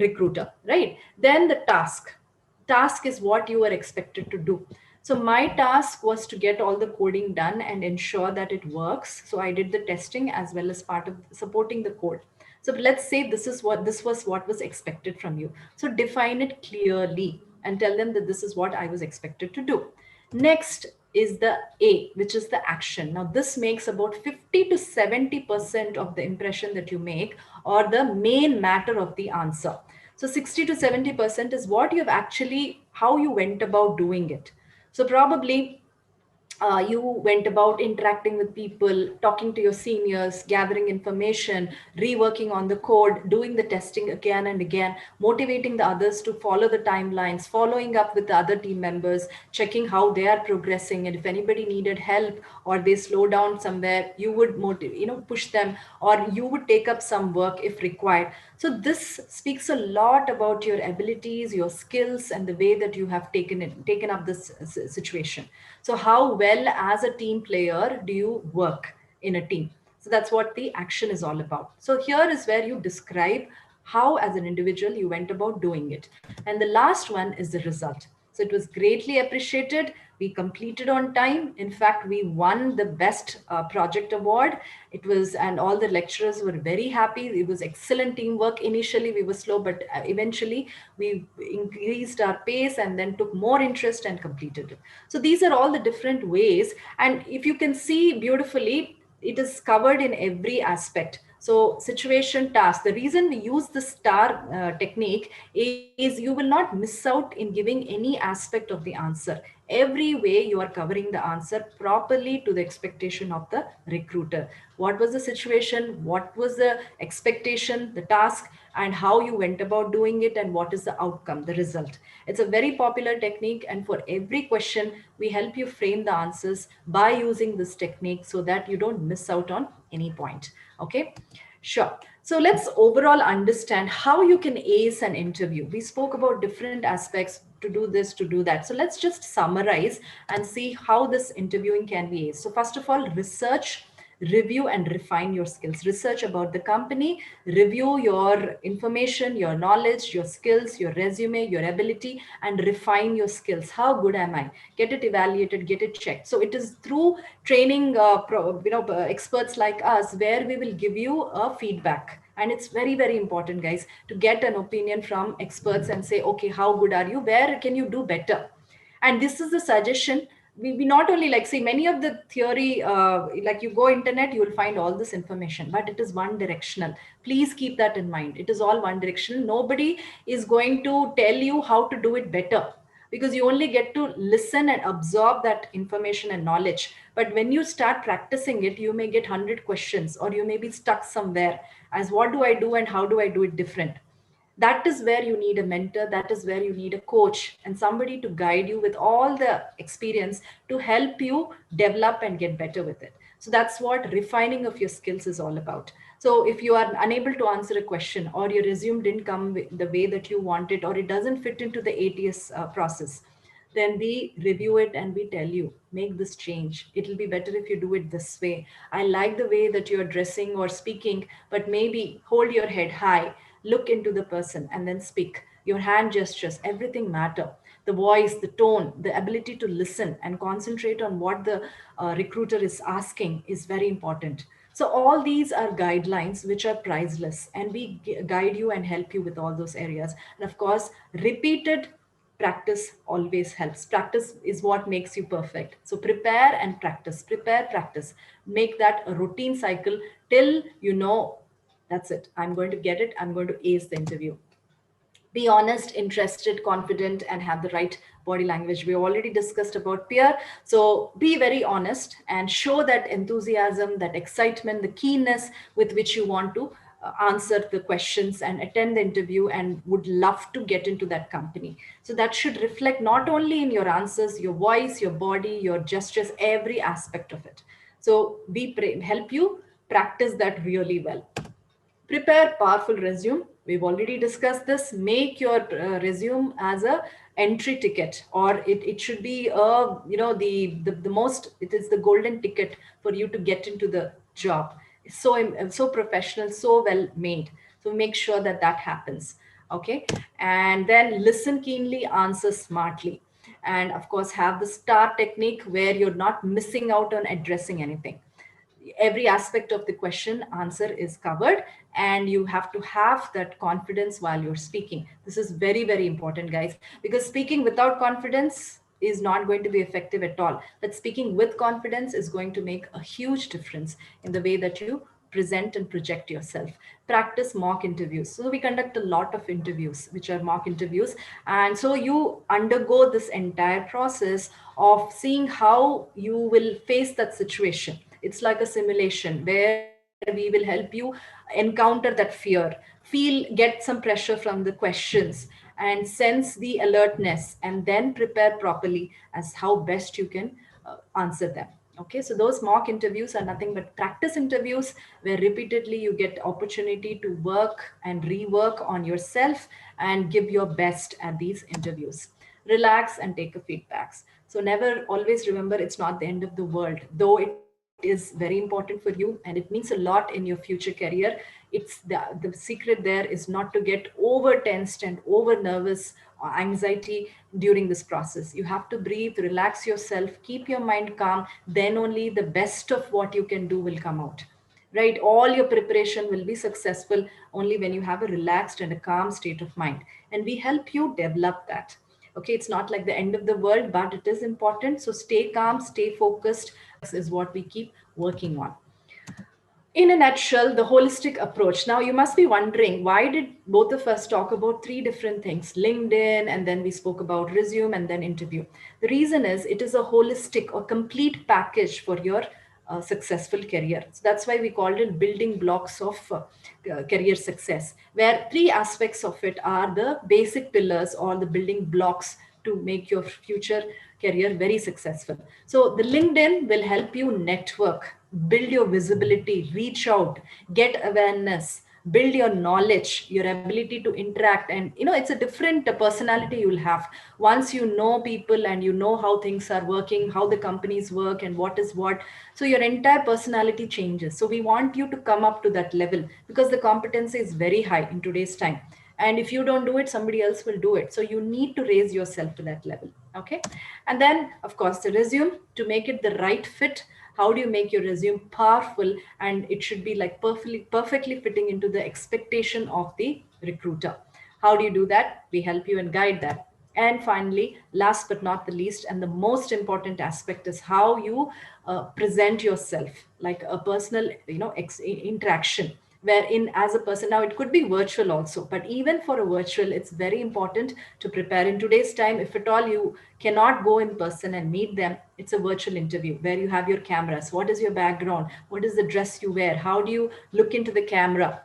recruiter, right? Then the task is what you are expected to do. So my task was to get all the coding done and ensure that it works. So I did the testing as well as part of supporting the code. So let's say this was what was expected from you. So define it clearly and tell them that this is what I was expected to do. Next is the A, which is the action. Now, this makes about 50 to 70% of the impression that you make, or the main matter of the answer. So 60 to 70% is what you've actually, how you went about doing it. So probably you went about interacting with people, talking to your seniors, gathering information, reworking on the code, doing the testing again and again, motivating the others to follow the timelines, following up with the other team members, checking how they are progressing, and if anybody needed help or they slow down somewhere, you would push them, or you would take up some work if required. So this speaks a lot about your abilities, your skills, and the way that you have taken up this situation. So how well as a team player do you work in a team? So that's what the action is all about. So here is where you describe how as an individual you went about doing it. And the last one is the result. So it was greatly appreciated. We completed on time. In fact, we won the best project award. It was, and all the lecturers were very happy. It was excellent teamwork. Initially, we were slow, but eventually we increased our pace and then took more interest and completed it. So these are all the different ways. And if you can see beautifully, it is covered in every aspect. So situation, task, the reason we use the STAR technique is you will not miss out in giving any aspect of the answer. Every way you are covering the answer properly to the expectation of the recruiter. What was the situation? What was the expectation, the task, and how you went about doing it, and what is the outcome, the result. It's a very popular technique, and for every question, we help you frame the answers by using this technique so that you don't miss out on any point. Okay, sure. So let's overall understand how you can ace an interview. We spoke about different aspects to do this, to do that. So let's just summarize and see how this interviewing can be aced. So first of all, research, review and refine your skills. Research about the company, review your information, your knowledge, your skills, your resume, your ability, and refine your skills. How good am I? Get it evaluated, get it checked. So it is through training experts like us where we will give you a feedback. And it's very, very important, guys, to get an opinion from experts and say, okay, how good are you? Where can you do better? And this is the suggestion. We not only like see many of the theory, like you go internet, you will find all this information, but it is one directional. Please keep that in mind. It is all one directional. Nobody is going to tell you how to do it better, because you only get to listen and absorb that information and knowledge. But when you start practicing it, you may get 100 questions, or you may be stuck somewhere as what do I do and how do I do it different. That is where you need a mentor, that is where you need a coach and somebody to guide you with all the experience to help you develop and get better with it. So that's what refining of your skills is all about. So if you are unable to answer a question, or your resume didn't come the way that you want it, or it doesn't fit into the ATS process, then we review it and we tell you, make this change. It'll be better if you do it this way. I like the way that you're dressing or speaking, but maybe hold your head high, look into the person and then speak. Your hand gestures, everything matter. The voice, the tone, the ability to listen and concentrate on what the recruiter is asking is very important. So all these are guidelines which are priceless, and we guide you and help you with all those areas. And of course, repeated practice always helps. Practice is what makes you perfect. So prepare and practice, practice. Make that a routine cycle till you know that's it. I'm going to get it. I'm going to ace the interview. Be honest, interested, confident, and have the right body language. We already discussed about peer. So be very honest and show that enthusiasm, that excitement, the keenness with which you want to answer the questions and attend the interview and would love to get into that company. So that should reflect not only in your answers, your voice, your body, your gestures, every aspect of it. So help you practice that really well. Prepare powerful resume. We've already discussed this. Make your resume as a entry ticket, or it should be the most, it is the golden ticket for you to get into the job. So professional, so well made. So make sure that that happens. Okay, and then listen keenly, answer smartly, and of course have the star technique where you're not missing out on addressing anything. Every aspect of the question answer is covered, and you have to have that confidence while you're speaking. This is very, very important, guys, because speaking without confidence is not going to be effective at all. But speaking with confidence is going to make a huge difference in the way that you present and project yourself. Practice mock interviews. So we conduct a lot of interviews which are mock interviews, and so you undergo this entire process of seeing how you will face that situation. It's like a simulation where we will help you encounter that fear, get some pressure from the questions, and sense the alertness, and then prepare properly as how best you can answer them. Okay, so those mock interviews are nothing but practice interviews where repeatedly you get opportunity to work and rework on yourself and give your best at these interviews. Relax and take a feedbacks. So never, always remember, it's not the end of the world, though it is very important for you and it means a lot in your future career. It's the secret there is not to get over tensed and over nervous or anxiety during this process. You have to breathe, relax yourself, keep your mind calm. Then only the best of what you can do will come out. Right? All your preparation will be successful only when you have a relaxed and a calm state of mind. And we help you develop that. Okay, it's not like the end of the world, but it is important. So stay calm, stay focused. This is what we keep working on. In a nutshell, the holistic approach. Now, you must be wondering, why did both of us talk about three different things? LinkedIn, and then we spoke about resume, and then interview. The reason is it is a holistic or complete package for your successful career. So that's why we called it building blocks of career success, where three aspects of it are the basic pillars or the building blocks to make your future career very successful. So the LinkedIn will help you network, build your visibility, reach out, get awareness, build your knowledge, your ability to interact. And it's a different personality you'll have once you know people and you know how things are working, how the companies work and what is what. So your entire personality changes. So we want you to come up to that level, because the competency is very high in today's time. And if you don't do it, somebody else will do it. So you need to raise yourself to that level. Okay. And then of course the resume, to make it the right fit. How do you make your resume powerful, and it should be like perfectly fitting into the expectation of the recruiter? How do you do that? We help you and guide that. And finally, last but not the least, and the most important aspect, is how you present yourself, like a personal interaction, wherein as a person, now it could be virtual also, but even for a virtual, it's very important to prepare. In today's time, if at all you cannot go in person and meet them, it's a virtual interview where you have your cameras. What is your background? What is the dress you wear? How do you look into the camera?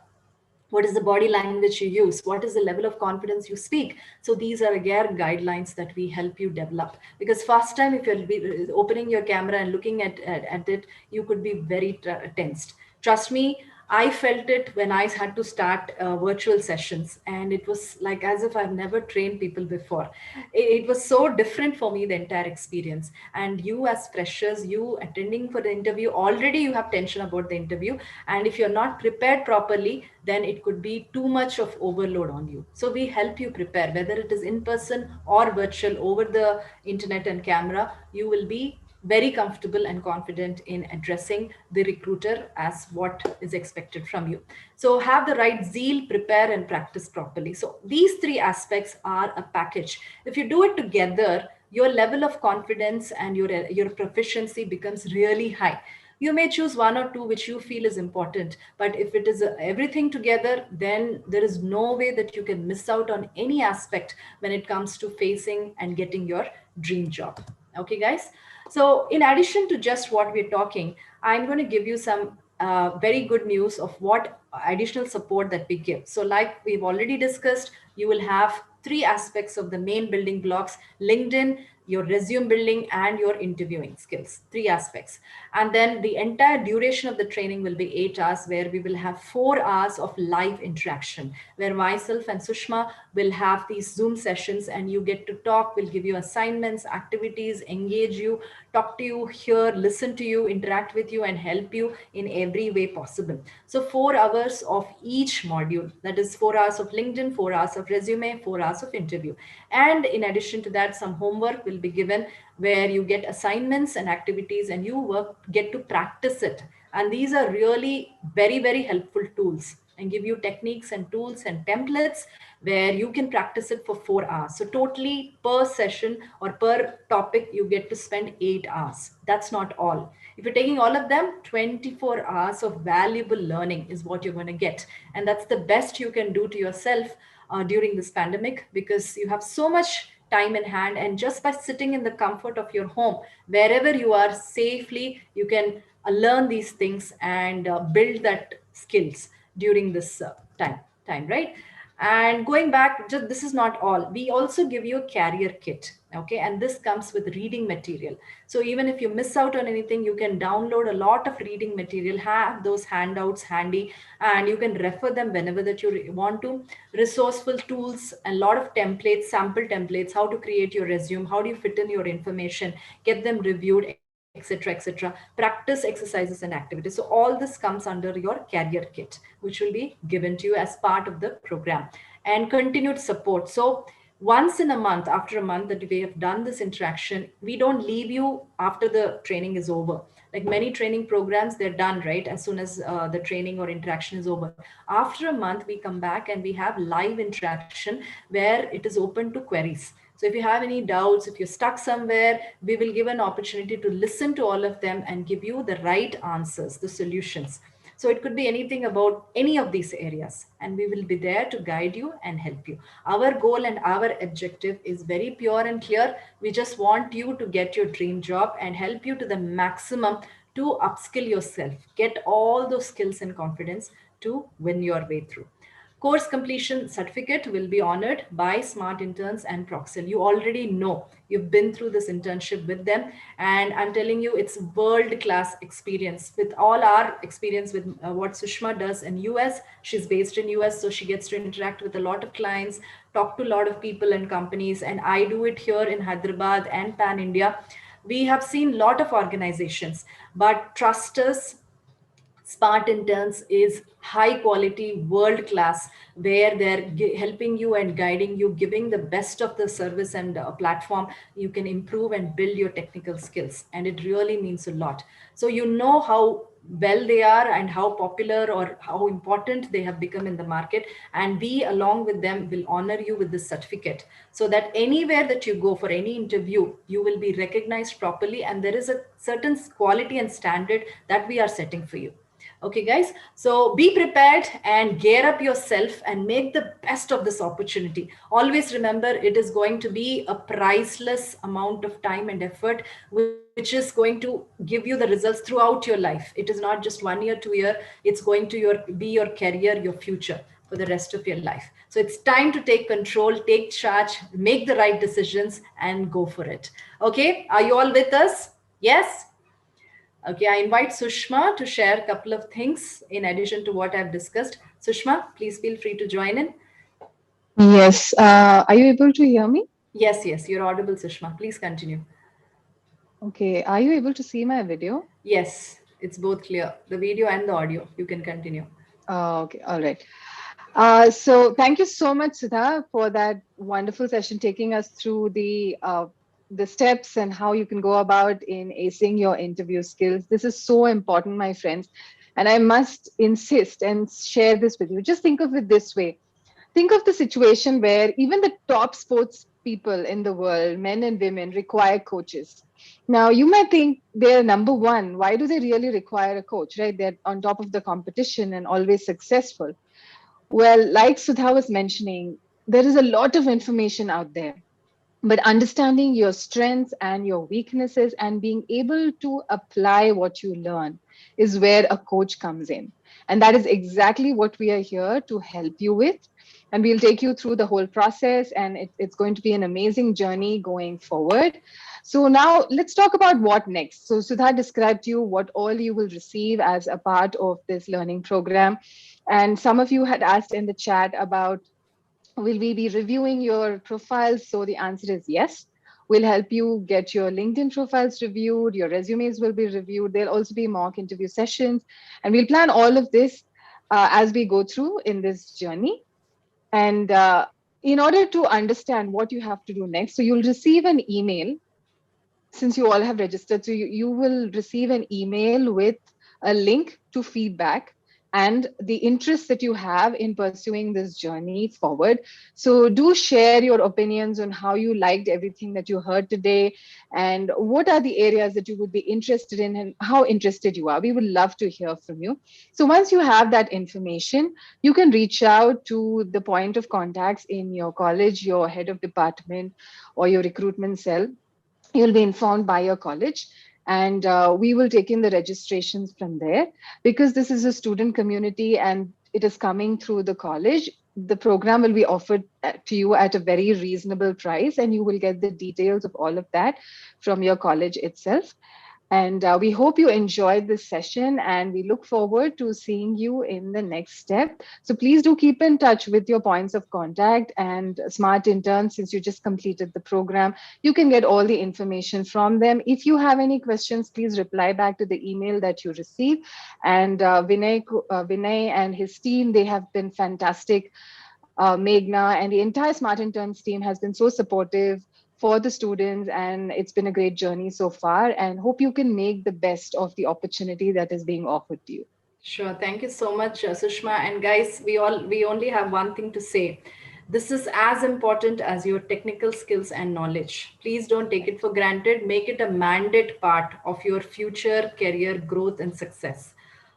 What is the body language you use? What is the level of confidence you speak? So these are again guidelines that we help you develop, because first time if you're opening your camera and looking at it, you could be very tensed. Trust me, I felt it when I had to start virtual sessions, and it was like as if I've never trained people before. It was so different for me, the entire experience. And you as freshers, you attending for the interview, already you have tension about the interview, and if you're not prepared properly, then it could be too much of overload on you. So we help you prepare, whether it is in person or virtual over the internet and camera. You will be very comfortable and confident in addressing the recruiter as what is expected from you. So have the right zeal, prepare and practice properly. So these three aspects are a package. If you do it together, your level of confidence and your proficiency becomes really high. You may choose one or two which you feel is important, but if it is everything together, then there is no way that you can miss out on any aspect when it comes to facing and getting your dream job. Okay, guys. So in addition to just what we're talking, I'm going to give you some very good news of what additional support that we give. So like we've already discussed, you will have three aspects of the main building blocks: LinkedIn, your resume building, and your interviewing skills. Three aspects. And then the entire duration of the training will be 8 hours, where we will have 4 hours of live interaction, where myself and Sushma will have these Zoom sessions and you get to talk. We'll give you assignments, activities, engage you, talk to you, hear, listen to you, interact with you, and help you in every way possible. So 4 hours of each module, that is 4 hours of LinkedIn, 4 hours of resume, 4 hours of interview. And in addition to that, some homework will be given where you get assignments and activities and you get to practice it. And these are really very, very helpful tools, and give you techniques and tools and templates where you can practice it for 4 hours. So totally per session or per topic, you get to spend 8 hours. That's not all. If you're taking all of them, 24 hours of valuable learning is what you're going to get. And that's the best you can do to yourself during this pandemic, because you have so much time in hand, and just by sitting in the comfort of your home, wherever you are safely, you can learn these things and build that skills during this time, right? And going back, just this is not all. We also give you a career kit, okay? And this comes with reading material. So even if you miss out on anything, you can download a lot of reading material, have those handouts handy, and you can refer them whenever that you want to. Resourceful tools, a lot of templates, sample templates, how to create your resume, how do you fit in your information, get them reviewed, etc., etc. Practice exercises and activities. So all this comes under your career kit, which will be given to you as part of the program. And continued support. So once in a month, after a month that we have done this interaction, we don't leave you after the training is over. Like many training programs, they're done right as soon as the training or interaction is over. After a month, we come back and we have live interaction where it is open to queries. So if you have any doubts, if you're stuck somewhere, we will give an opportunity to listen to all of them and give you the right answers, the solutions. So it could be anything about any of these areas, and we will be there to guide you and help you. Our goal and our objective is very pure and clear. We just want you to get your dream job and help you to the maximum to upskill yourself, get all those skills and confidence to win your way through. Course completion certificate will be honored by Smart Interns and Proxel. You already know, you've been through this internship with them, and I'm telling you, it's world-class experience. With all our experience with what Sushma does in US, she's based in US, so she gets to interact with a lot of clients, talk to a lot of people and companies, and I do it here in Hyderabad and Pan India. We have seen a lot of organizations, but trust us, Smart Interns is high quality, world class, where they're helping you and guiding you, giving the best of the service and platform. You can improve and build your technical skills, and it really means a lot. So you know how well they are and how popular or how important they have become in the market, and we along with them will honor you with this certificate, so that anywhere that you go for any interview, you will be recognized properly, and there is a certain quality and standard that we are setting for you. Okay, guys. So be prepared and gear up yourself and make the best of this opportunity. Always remember, it is going to be a priceless amount of time and effort, which is going to give you the results throughout your life. It is not just 1 year, 2 year. It's going to be your career, your future for the rest of your life. So it's time to take control, take charge, make the right decisions, and go for it. Okay, are you all with us? Yes. Okay, I invite Sushma to share a couple of things in addition to what I've discussed. Sushma, please feel free to join in. Yes. Are you able to hear me? Yes, yes, you're audible, Sushma. Please continue. Okay. Are you able to see my video? Yes, it's both clear, the video and the audio. You can continue. Okay. All right. So thank you so much, Sudha, for that wonderful session, taking us through the steps and how you can go about in acing your interview skills. This is so important, my friends, and I must insist and share this with you. Just think of it this way. Think of the situation where even the top sports people in the world, men and women, require coaches. Now, you might think they're number one. Why do they really require a coach, right? They're on top of the competition and always successful. Well, like Sudha was mentioning, there is a lot of information out there. But understanding your strengths and your weaknesses and being able to apply what you learn is where a coach comes in. And that is exactly what we are here to help you with. And we'll take you through the whole process, and it's going to be an amazing journey going forward. So, now let's talk about what next. So, Sudha described to you what all you will receive as a part of this learning program. And some of you had asked in the chat about, will we be reviewing your profiles? So the answer is yes. We'll help you get your LinkedIn profiles reviewed, your resumes will be reviewed. There'll also be mock interview sessions, and we'll plan all of this as we go through in this journey. And in order to understand what you have to do next, so you'll receive an email since you all have registered. So you will receive an email with a link to feedback and the interest that you have in pursuing this journey forward. So do share your opinions on how you liked everything that you heard today, and what are the areas that you would be interested in and how interested you are. We would love to hear from you. So once you have that information, you can reach out to the point of contacts in your college, your head of department, or your recruitment cell. You'll be informed by your college, and we will take in the registrations from there. Because this is a student community and it is coming through the college, the program will be offered to you at a very reasonable price, and you will get the details of all of that from your college itself. And we hope you enjoyed this session, and we look forward to seeing you in the next step. So please do keep in touch with your points of contact and Smart Interns. Since you just completed the program, you can get all the information from them. If you have any questions, please reply back to the email that you receive. And Vinay and his team, they have been fantastic. Meghna and the entire Smart Interns team has been so supportive for the students, and it's been a great journey so far, and hope you can make the best of the opportunity that is being offered to you. Sure. Thank you so much, Sushma. And guys, we only have one thing to say. This is as important as your technical skills and knowledge. Please don't take it for granted. Make it a mandate part of your future career growth and success.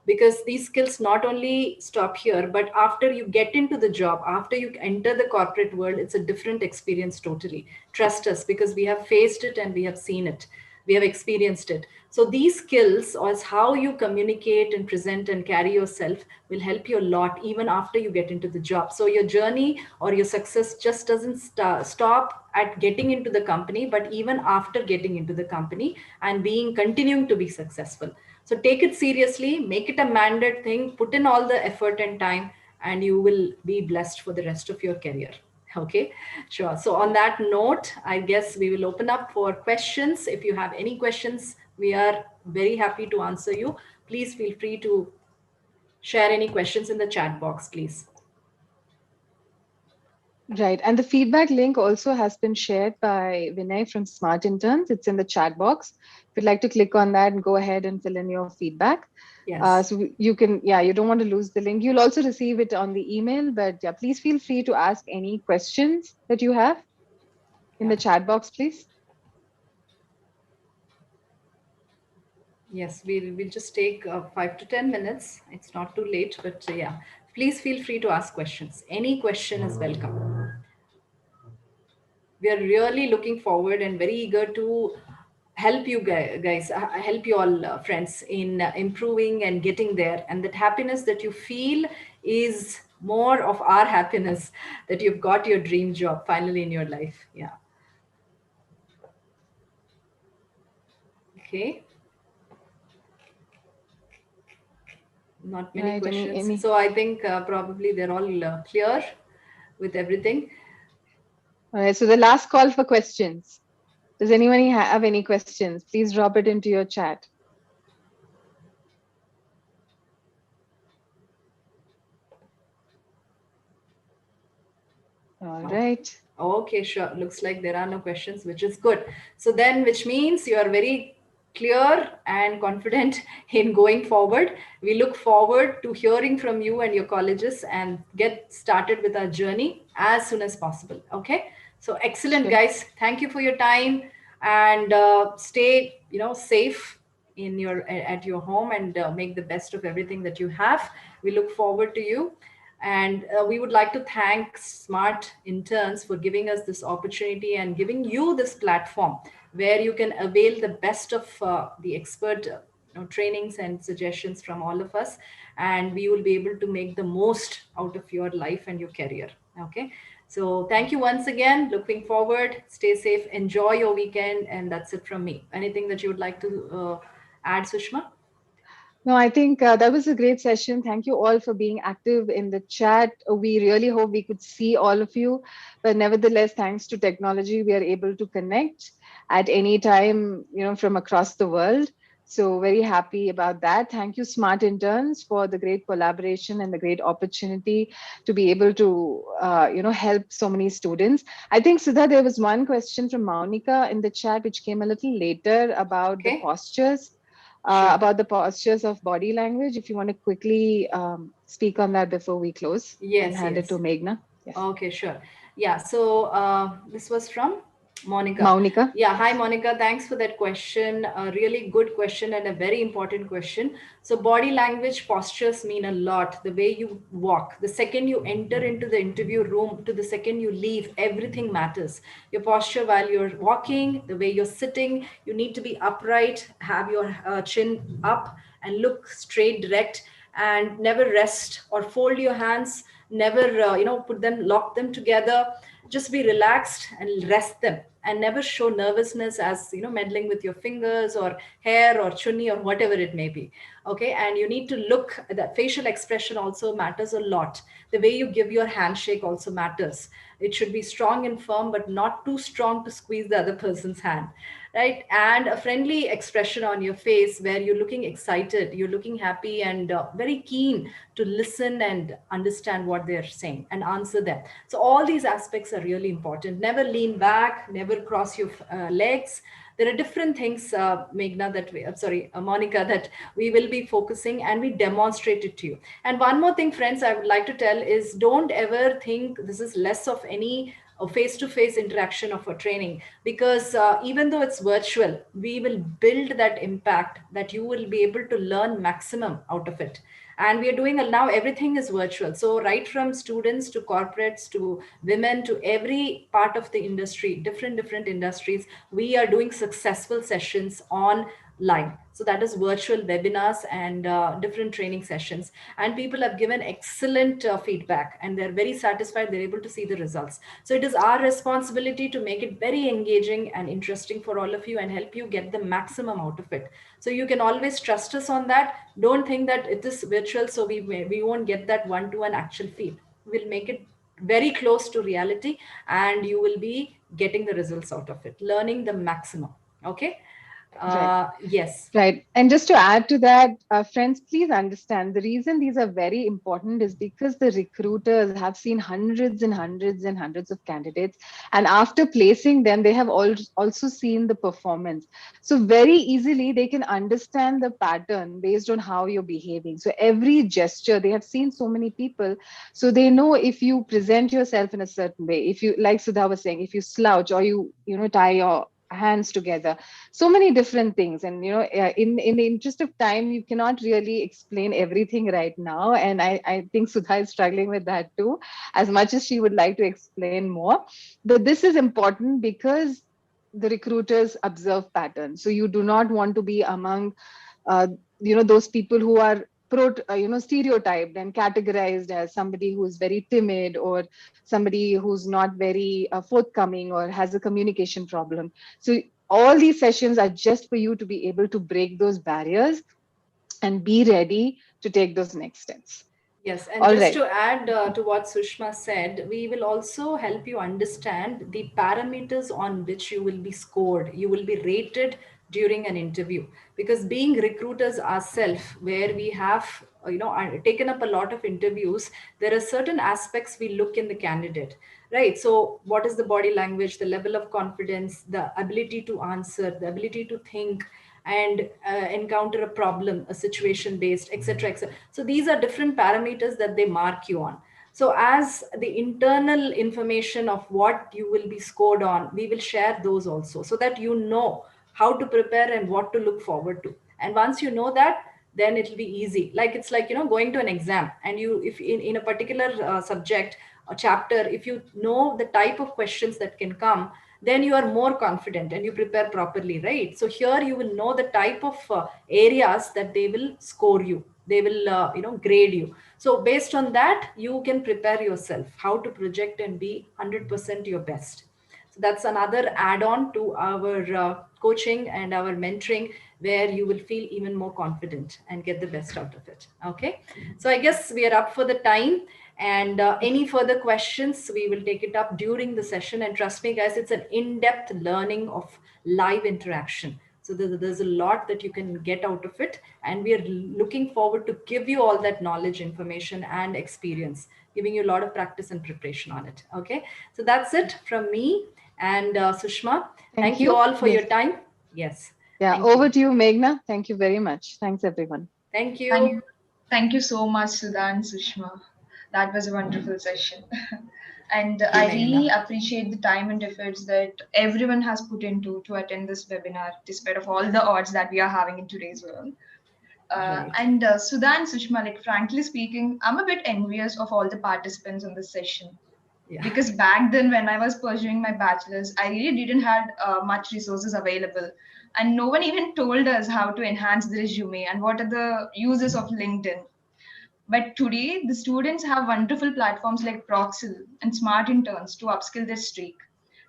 Because these skills not only stop here, but after you get into the job, after you enter the corporate world, it's a different experience totally. Trust us, because we have faced it and we have seen it. We have experienced it. So these skills, or how you communicate and present and carry yourself, will help you a lot even after you get into the job. So your journey or your success just doesn't stop at getting into the company, but even after getting into the company and continuing to be successful. So take it seriously, make it a mandate thing, put in all the effort and time, and you will be blessed for the rest of your career. Okay, sure. So on that note, I guess we will open up for questions. If you have any questions, we are very happy to answer you. Please feel free to share any questions in the chat box, please. Right. And the feedback link also has been shared by Vinay from Smart Interns. It's in the chat box. If you'd like to click on that and go ahead and fill in your feedback. Yes. So you can, yeah, you don't want to lose the link. You'll also receive it on the email, but yeah, please feel free to ask any questions that you have in the chat box, please. Yes, we'll just take 5 to 10 minutes. It's not too late, but yeah, please feel free to ask questions. Any question is welcome. We are really looking forward and very eager to help you guys, help you all friends in improving and getting there. And that happiness that you feel is more of our happiness, that you've got your dream job finally in your life. Yeah. Okay. Not many Right. questions. So I think probably they're all clear with everything. All right. So the last call for questions. Does anyone have any questions? Please drop it into your chat. All right. Okay, sure. Looks like there are no questions, which is good. So then, which means you are very clear and confident in going forward. We look forward to hearing from you and your colleges and get started with our journey as soon as possible. Okay. So excellent, guys. Thank you for your time, and stay, safe in at your home, and make the best of everything that you have. We look forward to you. And we would like to thank Smart Interns for giving us this opportunity and giving you this platform where you can avail the best of the expert trainings and suggestions from all of us. And we will be able to make the most out of your life and your career. Okay. So thank you once again. Looking forward. Stay safe. Enjoy your weekend. And that's it from me. Anything that you would like to add, Sushma? No, I think that was a great session. Thank you all for being active in the chat. We really hope we could see all of you. But nevertheless, thanks to technology, we are able to connect at any time, from across the world. So very happy about that. Thank you, Smart Interns, for the great collaboration and the great opportunity to be able to, help so many students. I think, Sudha, there was one question from Monica in the chat, which came a little later about the postures. About the postures of body language. If you want to quickly speak on that before we close, and hand it to Meghna. Yes. Okay, sure. Yeah. So this was from Monica. Monica. Yeah. Hi, Monica. Thanks for that question. A really good question and a very important question. So body language postures mean a lot. The way you walk, the second you enter into the interview room to the second you leave, everything matters. Your posture while you're walking, the way you're sitting, you need to be upright, have your chin up and look straight, direct, and never rest or fold your hands. Never lock them together. Just be relaxed and rest them, and never show nervousness as meddling with your fingers or hair or chunni or whatever it may be. Okay. And you need to look, that facial expression also matters a lot. The way you give your handshake also matters. It should be strong and firm, but not too strong to squeeze the other person's hand, right? And a friendly expression on your face where you're looking excited, you're looking happy, and very keen to listen and understand what they're saying and answer them. So all these aspects are really important. Never lean back, never cross your legs. There are different things, Meghna, Monica, that we will be focusing, and we demonstrate it to you. And one more thing, friends, I would like to tell is, don't ever think this is less of any a face-to-face interaction of a training, because even though it's virtual, we will build that impact that you will be able to learn maximum out of it. And we are doing now everything is virtual. So right from students to corporates to women to every part of the industry, different industries, we are doing successful sessions online. So that is virtual webinars and different training sessions, and people have given excellent feedback, and they're very satisfied, they're able to see the results. So it is our responsibility to make it very engaging and interesting for all of you and help you get the maximum out of it. So you can always trust us on that. Don't think that it is virtual, so we won't get that one-to-one actual feel. We'll make it very close to reality, and you will be getting the results out of it, learning the maximum. Okay. Right. Yes. Right. And just to add to that, friends, please understand the reason these are very important is because the recruiters have seen hundreds and hundreds and hundreds of candidates. And after placing them, they have also seen the performance. So, very easily, they can understand the pattern based on how you're behaving. So, every gesture, they have seen so many people. So, they know if you present yourself in a certain way, if you, like Sudha was saying, if you slouch or you tie your hands together, so many different things. And in the interest of time, you cannot really explain everything right now, and I think Sudha is struggling with that too, as much as she would like to explain more. But this is important because the recruiters observe patterns, so you do not want to be among uh, those people who are stereotyped and categorized as somebody who is very timid, or somebody who's not very forthcoming, or has a communication problem. So all these sessions are just for you to be able to break those barriers and be ready to take those next steps. Yes, and All just right. to add to what Sushma said, we will also help you understand the parameters on which you will be scored, you will be rated during an interview. Because being recruiters ourselves, where we have taken up a lot of interviews, there are certain aspects we look in the candidate, right? So what is the body language, the level of confidence, the ability to answer, the ability to think, and encounter a problem, a situation based, etc., etc. So these are different parameters that they mark you on. So as the internal information of what you will be scored on, we will share those also, so that you know how to prepare and what to look forward to. And once you know that, then it'll be easy. Like it's like going to an exam, and you, if in a particular subject or chapter, if you know the type of questions that can come, then you are more confident and you prepare properly, right? So here you will know the type of areas that they will score you, they will grade you. So based on that, you can prepare yourself how to project and be 100% your best. So that's another add-on to our coaching and our mentoring, where you will feel even more confident and get the best out of it. Okay, so I guess we are up for the time. And any further questions, we will take it up during the session. And trust me, guys, it's an in-depth learning of live interaction. So there's a lot that you can get out of it. And we are looking forward to give you all that knowledge, information, and experience, giving you a lot of practice and preparation on it. Okay, so that's it from me and Sushma. Thank Thank you you. all for Yes. your time. Yes. Yeah, Thank you. over to you, Meghna. Thank you very much. Thanks, everyone. Thank Thank you. you. Thank you so much, Sudha and Sushma. That was a wonderful session. And Thank you, I Meghna. really appreciate the time and efforts that everyone has put into to attend this webinar, despite of all the odds that we are having in today's world. Right. And Sudha and Sushma, like frankly speaking, I'm a bit envious of all the participants on this session, Yeah. because back then when I was pursuing my bachelor's, I really didn't had much resources available, and no one even told us how to enhance the resume and what are the uses of LinkedIn. But today, the students have wonderful platforms like Proxil and Smart Interns to upskill their streak.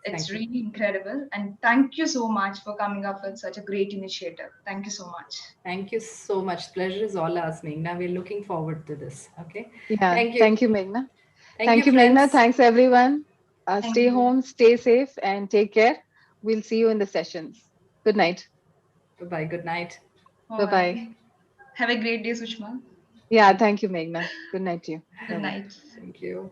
It's Thank you. really incredible, and thank you so much for coming up with such a great initiative. Thank you so much. Thank you so much. Pleasure is all ours, Meghna. We're looking forward to this. Okay. Yeah, Thank you. thank you, Meghna. Thank Thank you, you, Meghna. friends. Thanks, everyone. Thank Stay you. home, stay safe, and take care. We'll see you in the sessions. Good night. Bye-bye. Good night. Bye bye. Bye. Have a great day, Sushma. Yeah, thank you, Meghna. Good night to you. Good Bye bye. night. Thank you.